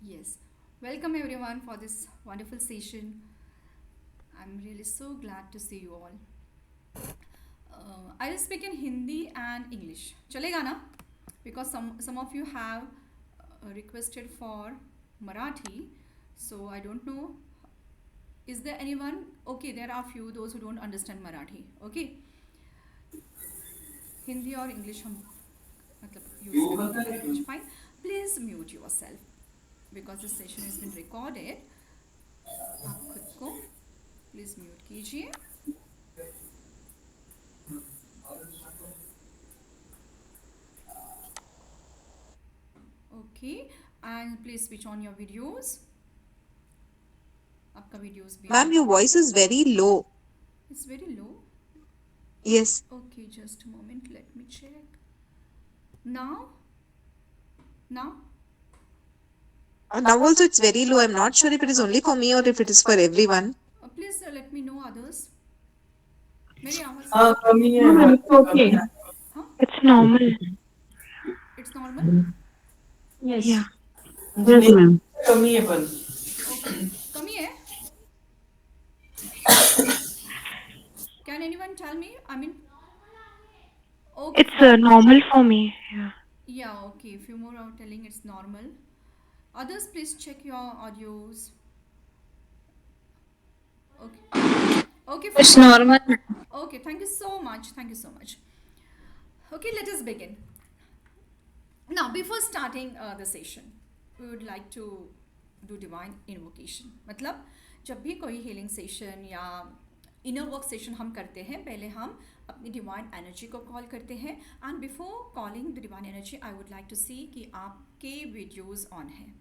Yes. Welcome everyone for this wonderful session. I'm really so glad to see you all. I'll speak in Hindi and English. चलेगा ना? Because some of you have requested for Marathi, so I don't know. Is there anyone? Okay, there are few those who don't understand Marathi. Okay, Hindi और English हम मतलब use करेंगे language fine please mute yourself because this session is been recorded आप खुद को please mute कीजिए okay and please switch on your videos आपका videos भी Ma'am, your voice is very low. It's very low Yes. Okay just moment let me check now now Now also it's very low. I'm not sure if it is only for me or if it is for everyone. Please let me know others मेरी आवाज़ हाँ कमी है No, ma'am, it's okay. हाँ It's normal. It's normal Yeah. Yes, ma'am. कमी है पर okay कमी है can anyone tell me I mean okay It's normal for me. Yeah. yeah, okay. Few more are telling it's normal. Others, please check your audios. Okay. Okay, It's fine. normal. Okay, thank you so much. Thank you so much. Okay, let us begin. Now, before starting the session, we would like to do divine invocation. मतलब जब भी कोई healing session या inner work session हम करते हैं पहले हम अपनी divine energy को call करते हैं and before calling the divine energy I would like to see कि आपके videos on हैं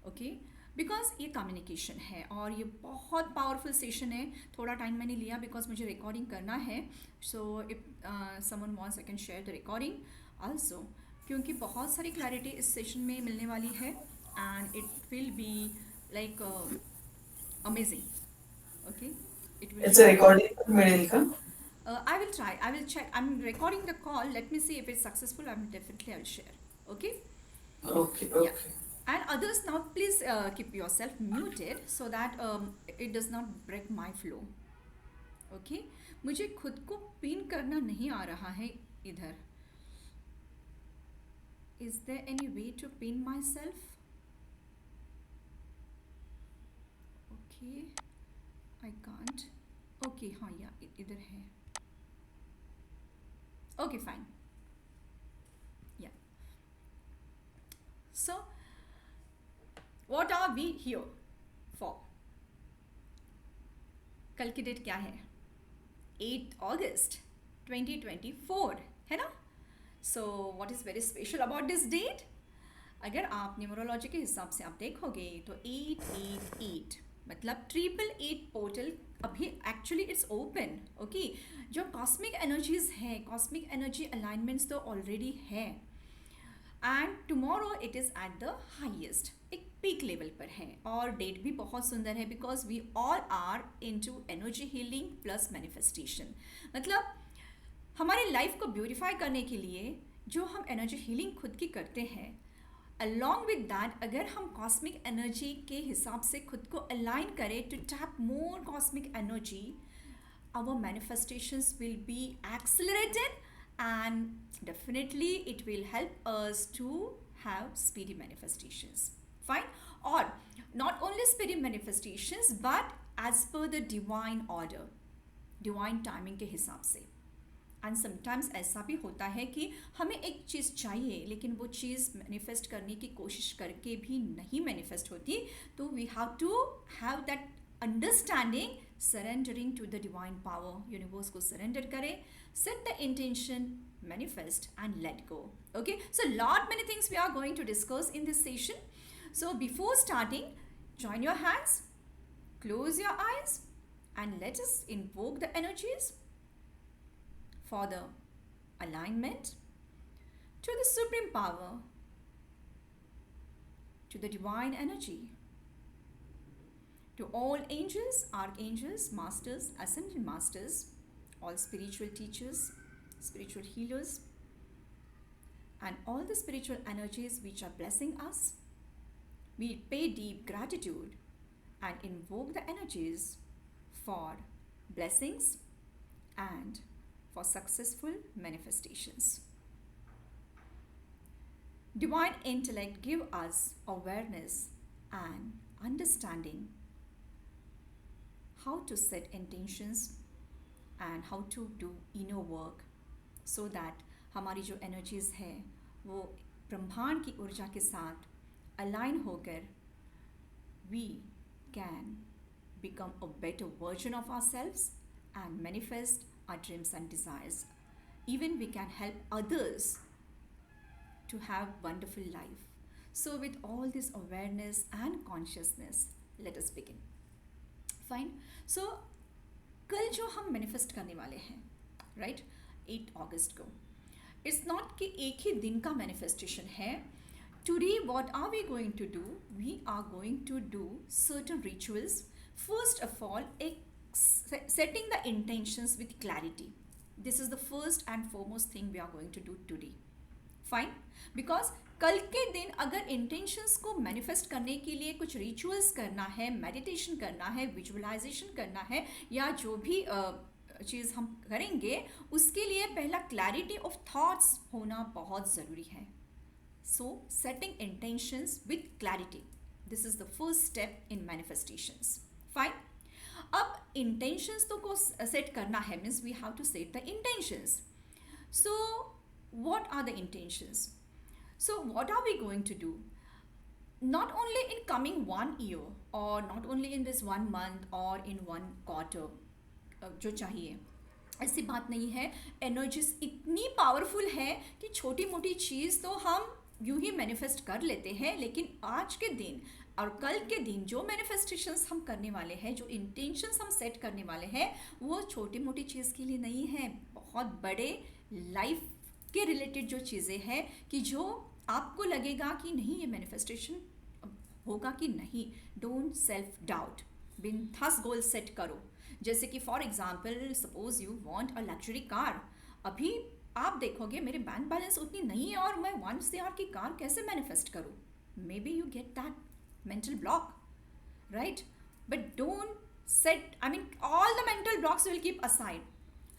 ओके बिकॉज ये कम्युनिकेशन है और ये बहुत पावरफुल सेशन है थोड़ा टाइम मैंने लिया बिकॉज मुझे रिकॉर्डिंग करना है so if someone wants I can share the recording also क्योंकि बहुत सारी क्लैरिटी इस सेशन में मिलने वाली है and it will be like amazing okay it will it's a recording मिळेल का? I will try. I will check. I'm recording the call. Let me see if it's successful. I will share. Okay. Okay, Yeah. okay. And others now, please keep yourself muted so that it does not break my flow. Okay. मुझे खुद को pin करना नहीं आ रहा है इधर. Is there any way to pin myself? Okay. I can't. Okay. हाँ या इधर है. Okay, fine. Yeah. So, what are we here for? कल की डेट क्या है 8 अगस्त 2024 है ना so what is very special about this date अगर आप न्यूमरोलॉजी के हिसाब से आप देखोगे तो 888 मतलब 888 पोर्टल अभी एक्चुअली इट्स ओपन ओके जो कॉस्मिक एनर्जीज हैं कॉस्मिक एनर्जी अलाइनमेंट्स तो ऑलरेडी है and tomorrow it is at the highest एक पीक लेवल पर है और डेट भी बहुत सुंदर है because we all are into energy healing plus manifestation मतलब हमारी लाइफ को ब्यूटिफाई करने के लिए जो हम एनर्जी हीलिंग खुद की करते हैं अलॉन्ग विद दैट अगर हम कॉस्मिक एनर्जी के हिसाब से खुद को अलाइन करें to tap more cosmic energy our manifestations will be accelerated and definitely it will help us to have speedy manifestations fine or not only speedy manifestations but as per the divine order divine timing के हिसाब से and sometimes ऐसा भी होता है कि हमें एक चीज़ चाहिए लेकिन वो चीज़ मैनिफेस्ट करने की कोशिश करके भी नहीं मैनिफेस्ट होती तो we have to have that understanding surrendering to the divine power universe को सरेंडर करें set the intention manifest and let go okay so lot many things we are going to discuss in this session so before starting join your hands close your eyes and let us invoke the energies for the alignment to the supreme power, to the divine energy, to all angels, archangels, masters, ascended masters, all spiritual teachers, spiritual healers, and all the spiritual energies which are blessing us, we pay deep gratitude and invoke the energies for blessings and for successful manifestations. Divine intellect give us awareness and understanding how to set intentions and how to do inner work so that हमारी जो energies है वो ब्रह्मांड की ऊर्जा के साथ align होकर we can become a better version of ourselves and manifest our dreams and desires. Even we can help others to have wonderful life. So with all this awareness and consciousness, let us begin. Fine. So कल जो हम manifest करने वाले हैं, right? 8 अगस्त को. It's not कि एक ही दिन का manifestation है. Today, what are we going to do? We are going to do certain rituals. First of all, setting the intentions with clarity. This is the first and foremost thing we are going to do today. Fine? Because कल के दिन अगर intentions को manifest करने के लिए कुछ rituals करना है, meditation करना है, visualization करना है या जो भी चीज़ हम करेंगे उसके लिए पहला clarity of thoughts होना बहुत ज़रूरी है. So setting intentions with clarity. This is the first step in manifestations. Fine? अब intentions तो को set करना है means we have to set the intentions. So what are the intentions? So what are we going to do? Not only in coming 1 year or not only in this 1 month or in 1 quarter जो चाहिए ऐसी बात नहीं है. Energies इतनी powerful है कि छोटी मोटी चीज़ तो हम यूं ही मैनिफेस्ट कर लेते हैं, लेकिन आज के दिन और कल के दिन जो मैनिफेस्टेशंस हम करने वाले हैं, जो इंटेंशंस हम सेट करने वाले हैं, वो छोटी मोटी चीज़ के लिए नहीं है. बहुत बड़े लाइफ के रिलेटेड जो चीज़ें हैं कि जो आपको लगेगा कि नहीं ये मैनिफेस्टेशन होगा कि नहीं. डोंट सेल्फ डाउट, बिंदास गोल सेट करो. जैसे कि for example suppose you want a luxury car. अभी आप देखोगे मेरे बैंक बैलेंस उतनी नहीं है और मैं 1 CR की कार कैसे मैनिफेस्ट करूँ. May be you get that mental block, right? But don't set, I mean, all the mental blocks will keep aside.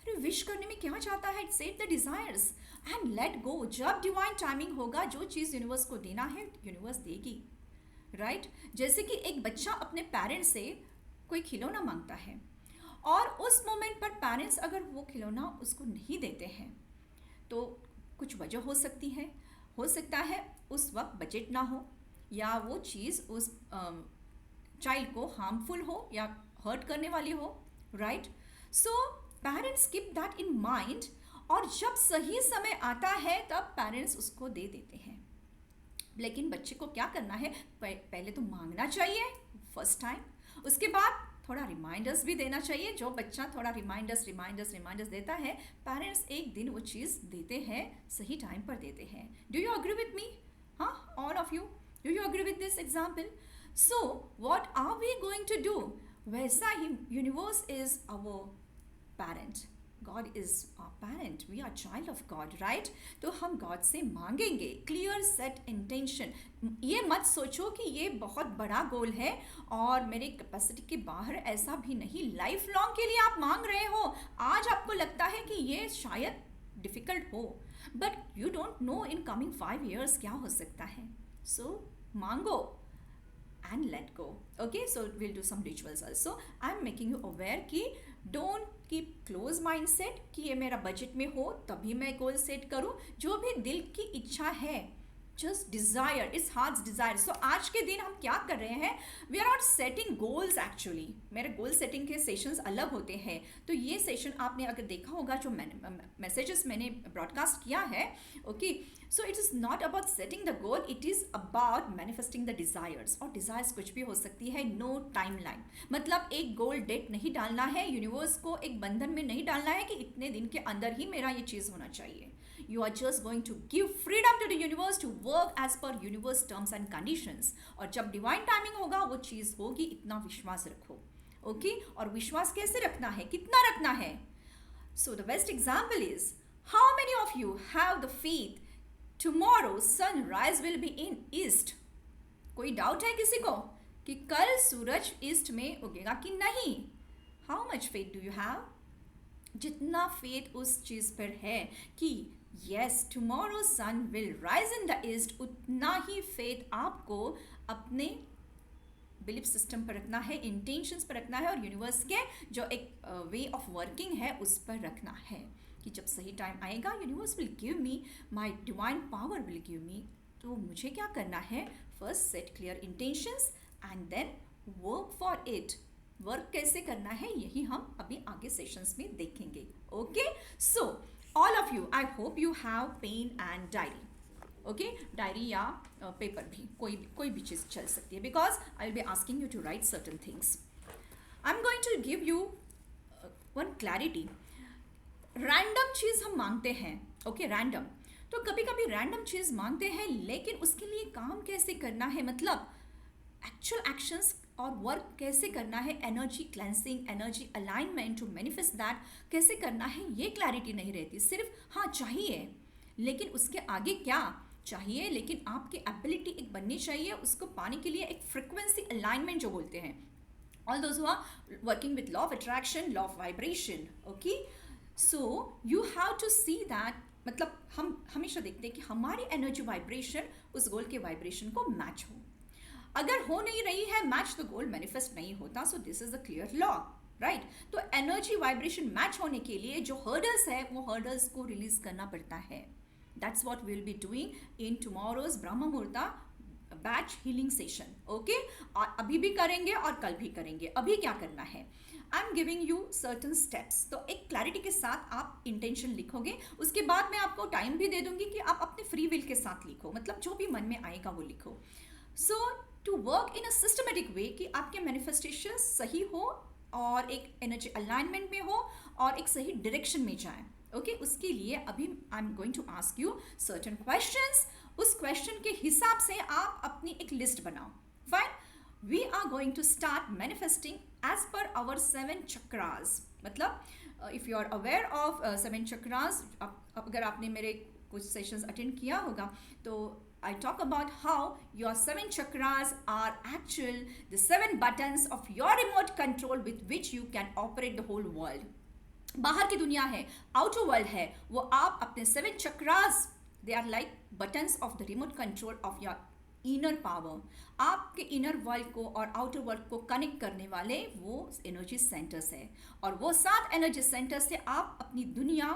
अरे विश करने में क्या चाहता है? Set the desires and let go. जब डिवाइन टाइमिंग होगा, जो चीज़ यूनिवर्स को देना है यूनिवर्स देगी, राइट? जैसे कि एक बच्चा अपने पेरेंट्स से कोई खिलौना मांगता है और उस मोमेंट पर पेरेंट्स अगर वो खिलौना उसको नहीं देते हैं तो कुछ वजह हो सकती है. हो सकता है उस वक्त बजट ना हो या वो चीज़ उस चाइल्ड को हार्मफुल हो या हर्ट करने वाली हो, right? So parents keep that in mind और जब सही समय आता है तब पेरेंट्स उसको दे देते हैं. लेकिन बच्चे को क्या करना है? पहले तो मांगना चाहिए फर्स्ट टाइम, उसके बाद थोड़ा रिमाइंडर्स भी देना चाहिए. जो बच्चा थोड़ा रिमाइंडर्स देता है, पेरेंट्स एक दिन वो चीज़ देते हैं, सही टाइम पर देते हैं. Do you agree with me? हाँ, all of you, do you agree with this example? So what are we going to do? वैसा ही universe is our parent. God is our parent. We are child of God, right? तो हम God से मांगेंगे clear set intention. ये मत सोचो कि ये बहुत बड़ा गोल है और मेरे कैपेसिटी के बाहर, ऐसा भी नहीं. लाइफ लॉन्ग के लिए आप मांग रहे हो. आज आपको लगता है कि ये शायद डिफ़िकल्ट हो, but you don't know in coming 5 years क्या हो सकता है. So mango and let go. Okay, so we'll do some rituals also. I'm making you aware कि don't keep close mindset कि ये मेरा बजट में हो तभी मैं गोल सेट करूँ. जो भी दिल की इच्छा है, just desire, it's heart's desire. So आज के दिन हम क्या कर रहे हैं? We are not setting goals actually. मेरे गोल सेटिंग के सेशंस अलग होते हैं. तो ये सेशन आपने अगर देखा होगा जो मैसेजेस मैंने ब्रॉडकास्ट किया है, okay. So it is not about setting the goal, it is about manifesting the desires. और डिज़ायर्स कुछ भी हो सकती है. नो टाइमलाइन, मतलब एक गोल डेट नहीं डालना है. यूनिवर्स को एक बंधन में नहीं डालना है कि इतने दिन के अंदर ही मेरा ये चीज़ होना चाहिए. You are just going to give freedom to the universe to work as per universe terms and conditions. और जब डिवाइन टाइमिंग होगा वो चीज़ होगी. इतना विश्वास रखो, ओके. और विश्वास कैसे रखना है, कितना रखना है? So the best example is, how many of you have the faith tomorrow sunrise will be in east? कोई डाउट है किसी को कि कल सूरज ईस्ट में उगेगा कि नहीं? How much faith do you have? जितना फेथ उस चीज़ पर है कि yes tomorrow sun will rise in the east, उतना ही फेथ आपको अपने बिलीफ सिस्टम पर रखना है, इंटेंशंस पर रखना है और यूनिवर्स के जो एक वे ऑफ वर्किंग है उस पर रखना है कि जब सही टाइम आएगा universe will give me, my divine power will give me. तो मुझे क्या करना है? First set clear intentions and then work for it. Work कैसे करना है यही हम अभी आगे सेशंस में देखेंगे। Okay, so all of you, I hope you have pen and diary. Okay, diary या पेपर भी, कोई भी चीज़ चल सकती है, because I will be asking you to write certain things. I am going to give you one clarity. Random चीज़ हम मांगते हैं, ओके, रैंडम। तो कभी कभी रैंडम चीज़ मांगते हैं, लेकिन उसके लिए काम कैसे करना है, मतलब एक्चुअल एक्शंस और वर्क कैसे करना है, energy cleansing, energy alignment to manifest that कैसे करना है, ये क्लैरिटी नहीं रहती। सिर्फ हाँ चाहिए, लेकिन उसके आगे क्या चाहिए, लेकिन आपकी एबिलिटी एक बननी चाहिए उसको पाने के लिए, एक फ्रिक्वेंसी अलाइनमेंट जो बोलते हैं। All those who are working with law of attraction, law of vibration, okay, so you have to see that, मतलब हम हमेशा देखते हैं कि हमारी एनर्जी वाइब्रेशन उस गोल के वाइब्रेशन को मैच हो। अगर हो नहीं रही है मैच, तो गोल मैनिफेस्ट नहीं होता। So this is a clear law, right? तो एनर्जी वाइब्रेशन मैच होने के लिए जो हर्डल्स है वो हर्डल्स को रिलीज करना पड़ता है। That's what we will be doing in tomorrow's Brahma muhurta batch healing session. Okay, और अभी भी करेंगे और कल भी करेंगे। अभी क्या करना है, I am giving you certain steps. तो एक क्लैरिटी के साथ आप इंटेंशन लिखोगे, उसके बाद मैं आपको टाइम भी दे दूंगी कि आप अपने फ्री विल के साथ लिखो, मतलब जो भी मन में आएगा वो लिखो। So to work in a systematic way कि आपके मैनिफेस्टेशन सही हो और एक एनर्जी अलाइनमेंट में हो और एक सही डायरेक्शन में जाए। ओके, उसके लिए अभी I am going to ask you certain questions. उस क्वेश्चन के हिसाब से आप अपनी एक लिस्ट बनाओ। Fine, we are going to start manifesting as per our 7 chakras. मतलब if you are aware of 7 chakras, अगर आपने मेरे कुछ सेशंस अटेंड किया होगा तो I talk about how your 7 chakras are actual the 7 buttons of your remote control with which you can operate the whole world. बाहर की दुनिया है, outer world है, वो आप अपने 7 chakras, they are like buttons of the remote control of your inner power. आपके inner world को और outer world को connect करने वाले वो energy centers है, और वो 7 energy centers से आप अपनी दुनिया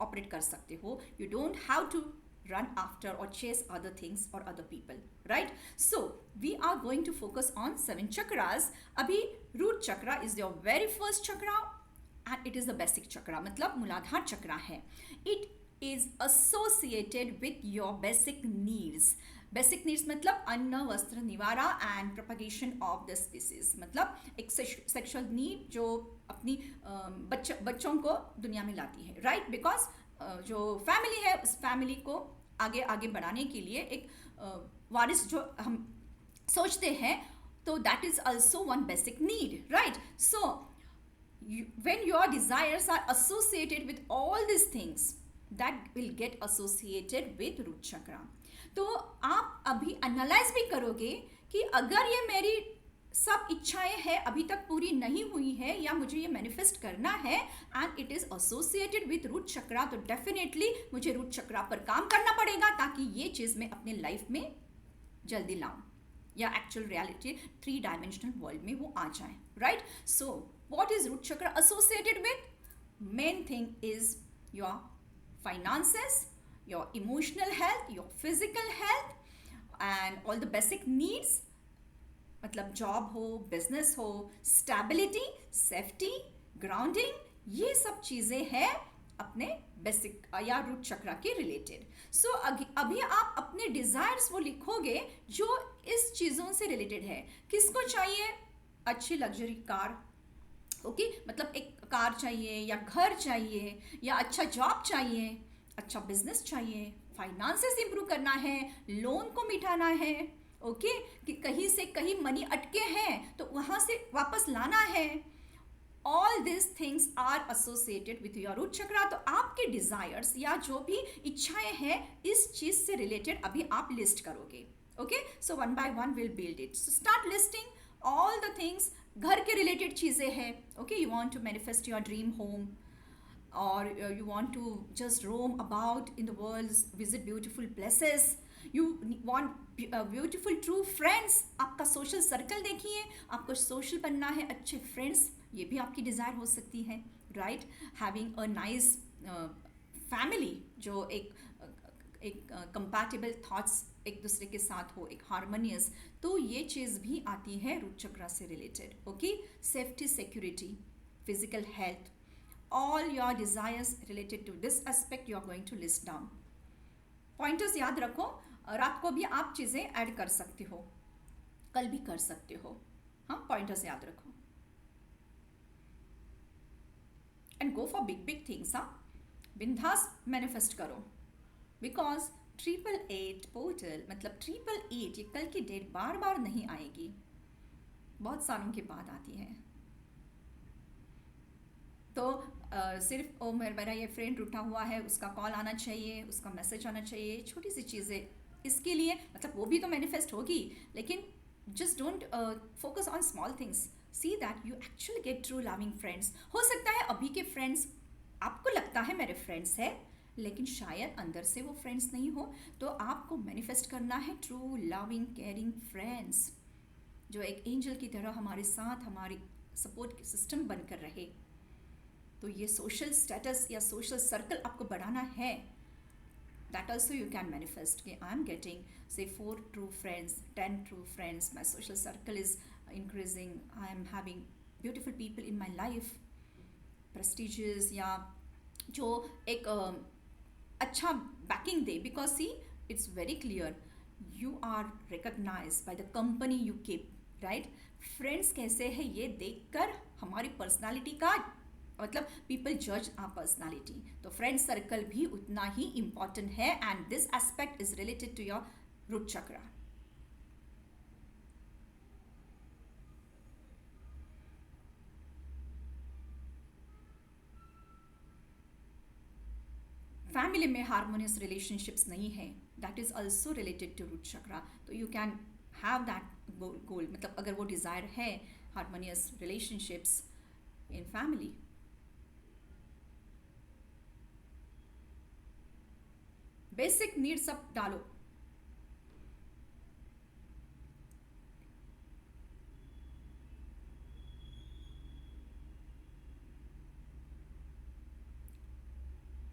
operate कर सकते हो. You don't have to run after or chase other things or other people, right? So we are going to focus on 7 chakras. Abhi root chakra is your very first chakra and it is the basic chakra, मतलब मूलाधार चक्रा है. It is associated with your basic needs. Basic needs मतलब अन्न, वस्त्र, निवारा and propagation of the species. मतलब एक sexual need जो अपनी बच्चों को दुनिया में लाती है, right? Because जो फैमिली है उस फैमिली को आगे बढ़ाने के लिए एक वारिस जो हम सोचते हैं, तो that is also one basic need, right? So when your desires are associated with all this things, that will get associated with root chakra. तो आप अभी एनालाइज भी करोगे कि अगर ये मेरी सब इच्छाएं हैं अभी तक पूरी नहीं हुई है या मुझे ये मैनिफेस्ट करना है and it is associated with root chakra, तो डेफिनेटली मुझे रूट चक्रा पर काम करना पड़ेगा ताकि ये चीज़ मैं अपने लाइफ में जल्दी लाऊं या एक्चुअल रियलिटी 3 डायमेंशनल वर्ल्ड में वो आ जाए, right? So what is root chakra associated with? Main thing is your finances, your emotional health, your physical health and all the basic needs, मतलब जॉब हो, बिजनेस हो, स्टेबिलिटी, सेफ्टी, ग्राउंडिंग, ये सब चीज़ें हैं अपने बेसिक या रूट चक्रा के रिलेटेड. सो अभी आप अपने डिज़ायर्स वो लिखोगे जो इस चीज़ों से रिलेटेड है. किसको चाहिए अच्छी लग्जरी कार? ओके, मतलब एक कार चाहिए या घर चाहिए या अच्छा जॉब चाहिए, अच्छा बिजनेस चाहिए, फाइनेंसेस इंप्रूव करना है, लोन को मिटाना है, ओके, कि कहीं से कहीं मनी अटके हैं तो वहाँ से वापस लाना है. All this things are associated with your root chakra. तो आपके डिज़ायर्स या जो भी इच्छाएं हैं इस चीज़ से रिलेटेड अभी आप लिस्ट करोगे, Okay, so one by one we'll build it. So start listing all the things. घर के related चीज़ें हैं. Okay, you want to manifest your dream home, or you want to just roam about in the world, visit beautiful places. You want beautiful true friends. आपका social circle देखिए, आपको social बनना है, अच्छे friends, ये भी आपकी desire हो सकती है, right? Having a nice family जो एक कंपैटिबल थॉट्स एक दूसरे के साथ हो, एक हारमोनियस, तो ये चीज़ भी आती है रूट चक्रा से related. Okay, safety, security, physical health, all your desires related to this aspect you are going to list down. Pointers याद रखो, रात को भी आप चीज़ें ऐड कर सकते हो, कल भी कर सकते हो. हाँ, पॉइंटर्स याद रखो and go for big big things. हाँ, बिंदास मैनिफेस्ट करो, बिकॉज 888 पोर्टल मतलब 888, ये कल की डेट बार बार नहीं आएगी, बहुत सालों के बाद आती है. तो सिर्फ मेरा ये फ्रेंड रूठा हुआ है, उसका कॉल आना चाहिए, उसका मैसेज आना चाहिए, छोटी सी चीज़ें, इसके लिए मतलब वो भी तो मैनिफेस्ट होगी, लेकिन just don't focus on small things. See that you actually get true loving friends. हो सकता है अभी के फ्रेंड्स आपको लगता है मेरे फ्रेंड्स है, लेकिन शायद अंदर से वो फ्रेंड्स नहीं हो. तो आपको मैनिफेस्ट करना है ट्रू लविंग केयरिंग फ्रेंड्स, जो एक एंजल की तरह हमारे साथ हमारी सपोर्ट सिस्टम बनकर रहे. तो ये सोशल स्टेटस या सोशल सर्कल आपको बढ़ाना है. That also you can manifest कि I am getting say 4 true friends, 10 true friends, my social circle is increasing, I am having beautiful people in my life, prestigious, या जो एक अच्छा backing दे. Because see it's very clear, you are recognise by the company you keep, right? Friends कैसे है ये देखकर हमारी पर्सनालिटी का मतलब पीपल जज आवर पर्सनालिटी. तो फ्रेंड सर्कल भी उतना ही इम्पॉर्टेंट है, and this aspect is related to your root chakra. Family में हारमोनियस रिलेशनशिप्स नहीं है, that is also related to root chakra. तो you can have that goal, मतलब अगर वो डिज़ायर है harmonious relationships in family. Basic needs सब डालो.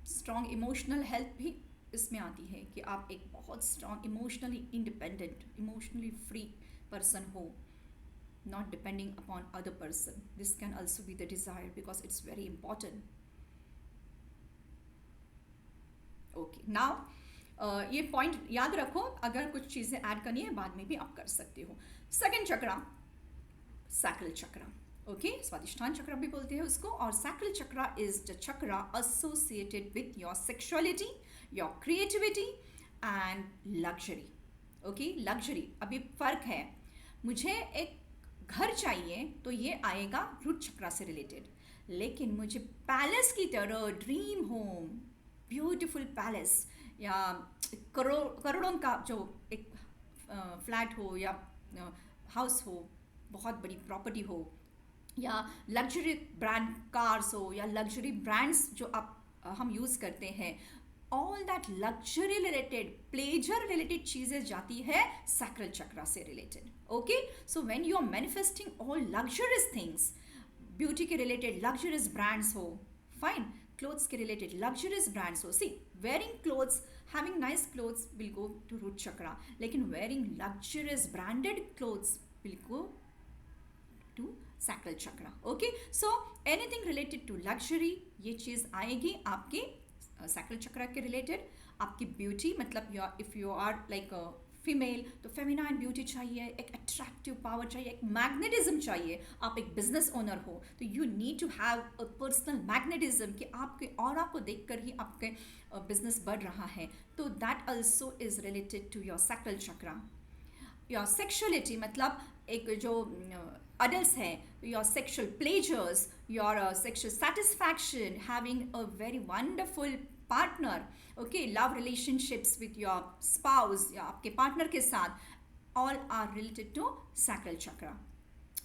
स्ट्रॉन्ग इमोशनल हेल्थ भी इसमें आती है कि आप एक बहुत strong emotionally independent, emotionally free person हो, not depending upon other person. This can also be the desire because it's very important. Okay, now ये पॉइंट याद रखो, अगर कुछ चीज़ें ऐड करनी है बाद में भी आप कर सकते हो. सेकंड चक्रा, सैक्रल चक्रा. ओके, स्वादिष्ठान चक्र भी बोलते हैं उसको. और sacral chakra is the chakra associated with your sexuality, your creativity and luxury. Okay, luxury, अभी फर्क है. मुझे एक घर चाहिए तो ये आएगा रूट चक्रा से रिलेटेड, लेकिन मुझे पैलेस की तरह ड्रीम होम, ब्यूटीफुल पैलेस, या करोड़ों का जो एक फ्लैट हो या हाउस हो, बहुत बड़ी प्रॉपर्टी हो, या लग्जरी ब्रांड कार्स हो, या लग्जरी ब्रांड्स जो हम यूज़ करते हैं, all that luxury related, pleasure related चीज़ें जाती है सैक्रल चक्रा से related. Okay, so when you are manifesting all luxurious things, beauty के रिलेटेड लग्जरियस ब्रांड्स हो, फाइन, क्लोथ्स के रिलेटेड लग्जरियस ब्रांड्स हो. See, wearing clothes, having nice clothes will go to root chakra, लेकिन wearing luxurious branded clothes will go to sacral chakra. Okay, so anything related to luxury, ये चीज़ आएगी आपके sacral चक्रा के related. आपकी beauty, मतलब if you are like female तो feminine beauty चाहिए, एक अट्रैक्टिव पावर चाहिए, एक मैग्नेटिज्म चाहिए. आप एक बिजनेस ओनर हो तो you need to have a personal magnetism कि आपके ऑरा को देखकर ही आपके बिजनेस बढ़ रहा है. तो that also is related to your sacral chakra. Your sexuality, मतलब एक जो adults हैं, your sexual pleasures, your sexual satisfaction, having a very wonderful partner, okay, love relationships with your spouse या आपके पार्टनर के साथ, all are related to sacral chakra.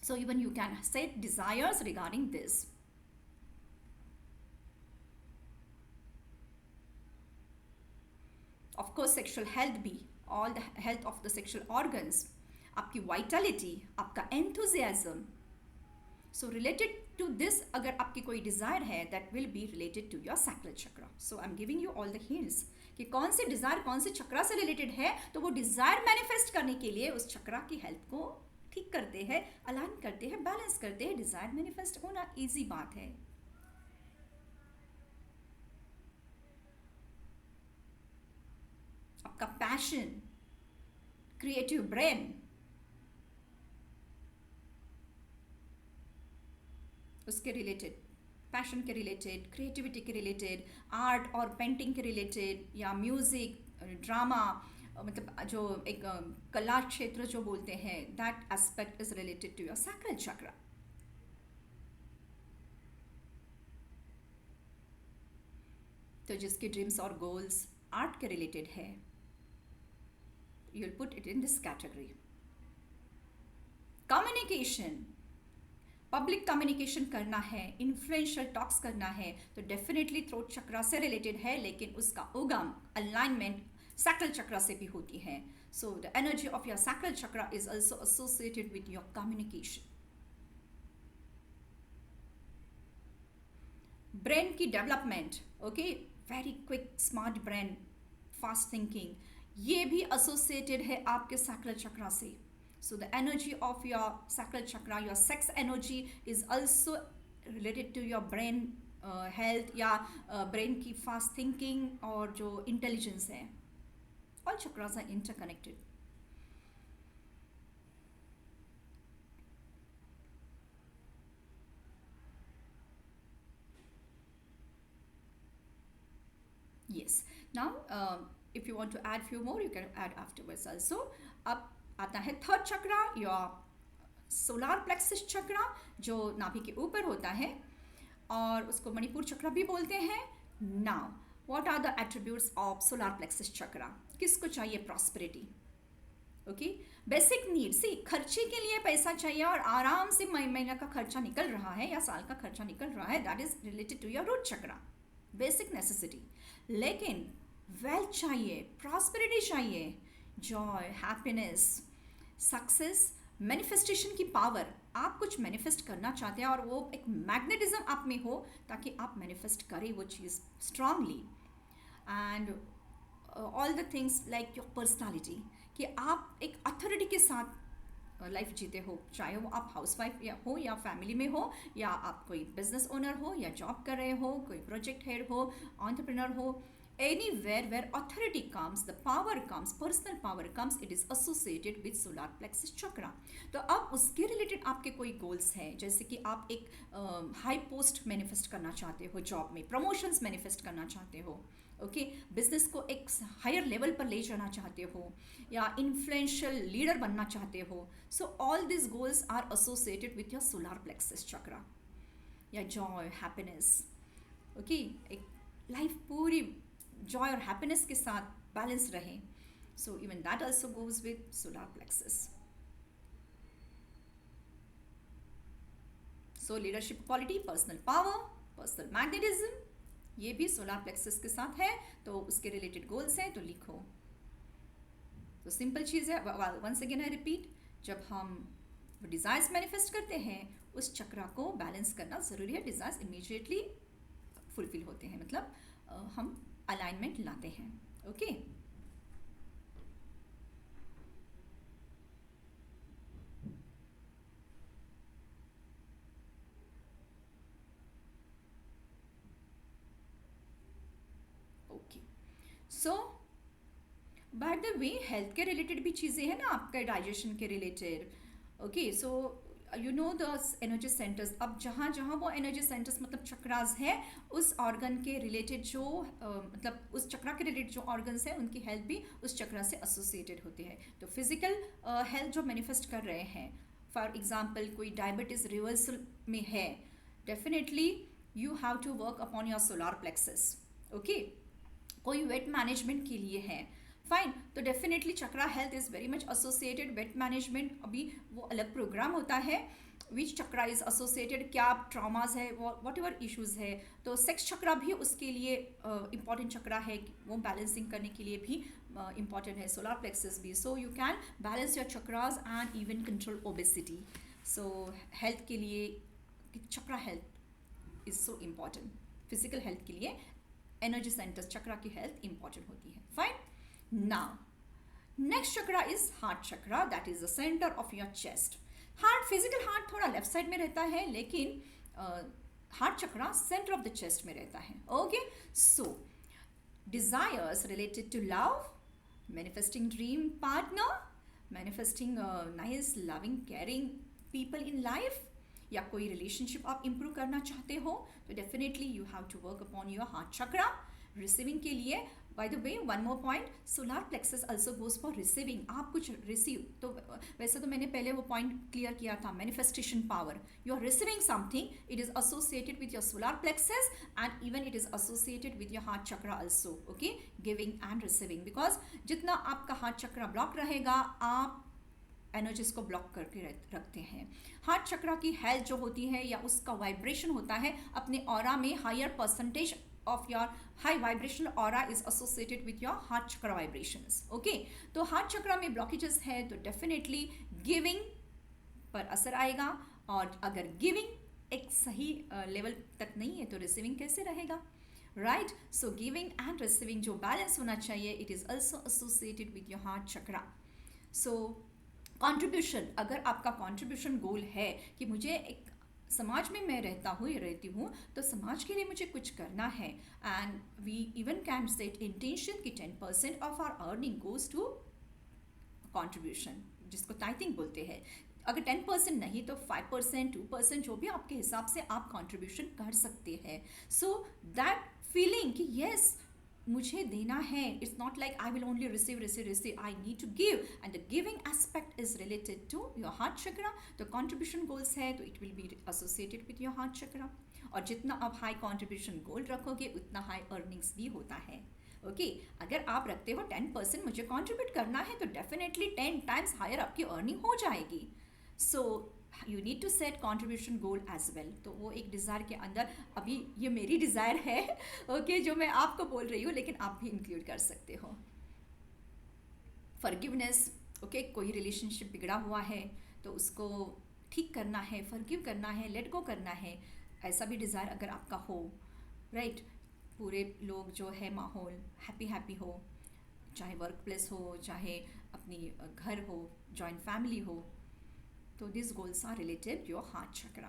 So even you can set desires regarding this. Of course sexual health भी, all the health of the sexual organs, आपकी vitality, आपका enthusiasm. So related to this, अगर आपकी कोई desire है, that will be related to your sacral chakra. So I'm giving you all the hints कि कौन से desire कौन से चक्रा से related है, तो वो desire manifest करने के लिए उस चक्रा की health को ठीक करते हैं, अलाइन करते हैं, बैलेंस करते हैं. डिज़ायर मैनिफेस्ट होना ईजी बात है. आपका पैशन, क्रिएटिव ब्रेन, उसके रिलेटेड, पैशन के रिलेटेड, क्रिएटिविटी के रिलेटेड, आर्ट और पेंटिंग के रिलेटेड, या म्यूज़िक, ड्रामा, मतलब जो एक कला क्षेत्र जो बोलते हैं, that aspect is related to your sacral chakra. तो जिसके ड्रीम्स और गोल्स आर्ट के रिलेटेड है, you will put it in this category. Communication, public communication करना है, इन्फ्लुएंशियल टॉक्स करना है, तो डेफिनेटली थ्रोट चक्रा से रिलेटेड है, लेकिन उसका उगम, अलाइनमेंट sacral chakra से भी होती है. So the energy of your sacral chakra is also associated with your communication. Brain की development, okay, very quick, smart brain, fast thinking, ये भी associated है आपके sacral chakra से. So the energy of your sacral chakra, your sex energy is also related to your brain health या brain की fast thinking और जो intelligence है. All chakras are interconnected. Yes. Now, if you want to add few more, you can add afterwards also. अब आता है third chakra, your solar plexus chakra, जो नाभि के ऊपर होता है और उसको मणिपुर चक्र भी बोलते हैं. Now, what are the attributes of solar plexus chakra? किसको चाहिए प्रॉस्पेरिटी? ओके, बेसिक नीड्स, सी खर्चे के लिए पैसा चाहिए और आराम से महीना का खर्चा निकल रहा है या साल का खर्चा निकल रहा है, that is related to your root chakra, basic necessity. लेकिन वेल्थ चाहिए, प्रॉस्पेरिटी चाहिए, जॉय, हैप्पीनेस, सक्सेस, मैनिफेस्टेशन की पावर. आप कुछ मैनिफेस्ट करना चाहते हैं और वो एक मैग्नेटिज्म आप में हो ताकि आप मैनिफेस्ट करें वो चीज़ strongly. And all the things like your personality, कि आप एक अथॉरिटी के साथ लाइफ जीते हो, चाहे वो आप हाउसवाइफ या हो या फैमिली में हो, या आप कोई बिजनेस ओनर हो या जॉब कर रहे हो, कोई प्रोजेक्ट हेड हो, एंटरप्रेन्योर हो, anywhere where authority comes, the power comes, personal power comes, it is associated with solar plexus chakra. तो अब उसके रिलेटेड आपके कोई गोल्स हैं, जैसे कि आप एक हाई पोस्ट मैनिफेस्ट करना चाहते हो, जॉब में प्रमोशंस मैनिफेस्ट करना चाहते हो, ओके, बिजनेस को एक हायर लेवल पर ले जाना चाहते हो, या इन्फ्लुएंशियल लीडर बनना चाहते हो. So all this goals are associated with your solar plexus chakra. या जॉय, हैप्पीनेस, ओके, एक लाइफ पूरी जॉय और हैप्पीनेस के साथ बैलेंस रहे. So even that also goes with solar plexus. So leadership quality, personal power, personal magnetism, ये भी solar plexus के साथ है, तो उसके रिलेटेड गोल्स हैं, तो लिखो. तो सिंपल चीज़ है. वंस अगेन आई रिपीट, जब हम डिज़ायर्स मैनिफेस्ट करते हैं, उस चक्रा को बैलेंस करना ज़रूरी है. डिज़ायर्स इमीडिएटली फुलफिल होते हैं, मतलब हम अलाइनमेंट लाते हैं. Okay, okay. So by the way, health के रिलेटेड भी चीज़ें हैं ना, आपका डाइजेशन के related. Okay, so you know the energy centres. अब जहाँ जहाँ वो एनर्जी सेंटर्स मतलब चक्रास है, उस ऑर्गन के रिलेटेड जो मतलब उस चक्रा के रिलेटेड जो ऑर्गन्स हैं, उनकी हेल्थ भी उस चक्रा से एसोसिएटेड होती है. तो फिजिकल हेल्थ जो मैनिफेस्ट कर रहे हैं, फॉर एग्जांपल कोई डायबिटीज़ रिवर्सल में है, definitely you have to work upon your solar plexus. Okay, कोई वेट मैनेजमेंट के लिए है, फाइन, तो definitely chakra health is very much associated weight management. अभी वो अलग प्रोग्राम होता है विच चक्रा इज एसोसिएटेड, क्या ट्रॉमास है, वॉट एवर इशूज़ है, तो सेक्स चक्रा भी उसके लिए इम्पॉर्टेंट चक्रा है, वो बैलेंसिंग करने के लिए भी इम्पॉर्टेंट है, सोलर प्लेक्सस भी। So you can balance your chakras and even control obesity. So health के लिए chakra health is so important. Physical health के लिए एनर्जी सेंटर्स चक्रा की हेल्थ इंपॉर्टेंट होती है, fine. Now next chakra is heart chakra, that is the centre of your chest. Heart, physical heart थोड़ा left side में रहता है, लेकिन heart chakra centre of the chest में रहता है। Okay, so desires related to love, manifesting dream partner, manifesting nice loving caring people in life, या कोई रिलेशनशिप आप इंप्रूव करना चाहते हो, तो definitely you have to work upon your heart chakra. Receiving के लिए, by the way one more point, solar plexus also goes for receiving. आप कुछ रिसीव, तो वैसे तो मैंने पहले वो पॉइंट क्लियर किया था, manifestation power, you are receiving something, it is associated with your solar plexus and even it is associated with your heart chakra also. Okay, giving and receiving, because जितना आपका हार्ट चक्रा ब्लॉक रहेगा, आप energies को block करके रखते हैं। Heart चक्रा की health जो होती है या उसका वाइब्रेशन होता है, अपने ऑरा में higher percentage of your high vibrational aura is associated with your heart chakra vibrations. Okay, तो heart chakra में blockages है तो definitely giving पर असर आएगा, और अगर giving एक सही लेवल तक नहीं है तो receiving कैसे रहेगा, right? So giving and receiving जो balance होना चाहिए, it is also associated with your heart chakra. So contribution, अगर आपका contribution goal है कि मुझे एक समाज में मैं रहती हूँ तो समाज के लिए मुझे कुछ करना है, and we even can set intention कि 10% of our earning goes to contribution, जिसको टाइथिंग बोलते हैं। अगर 10% नहीं तो 5%, 2%, जो भी आपके हिसाब से आप कंट्रीब्यूशन कर सकते हैं। सो दैट फीलिंग कि येस मुझे देना है, it's not like I will only receive, I need to give, and the giving aspect is related to your heart chakra. तो कंट्रीब्यूशन गोल्स है तो it will be associated with your heart chakra, और जितना आप हाई कंट्रीब्यूशन गोल रखोगे उतना high earnings भी होता है। ओके, अगर आप रखते हो 10% मुझे कंट्रीब्यूट करना है तो डेफिनेटली 10 टाइम्स हायर आपकी अर्निंग हो जाएगी। So you need to set contribution goal as well. तो वो एक डिज़ायर के अंदर, अभी ये मेरी डिज़ायर है, ओके, जो मैं आपको बोल रही हूँ, लेकिन आप भी इंक्लूड कर सकते हो। फॉरगिवनेस, ओके, कोई रिलेशनशिप बिगड़ा हुआ है तो उसको ठीक करना है, फॉरगिव करना है, लेट गो करना है, ऐसा भी डिज़ायर अगर आपका हो, राइट? पूरे लोग जो है माहौल हैप्पी हो, चाहे वर्क प्लेस हो, चाहे अपनी घर हो, जॉइंट फैमिली हो, तो these goals are related to your heart chakra.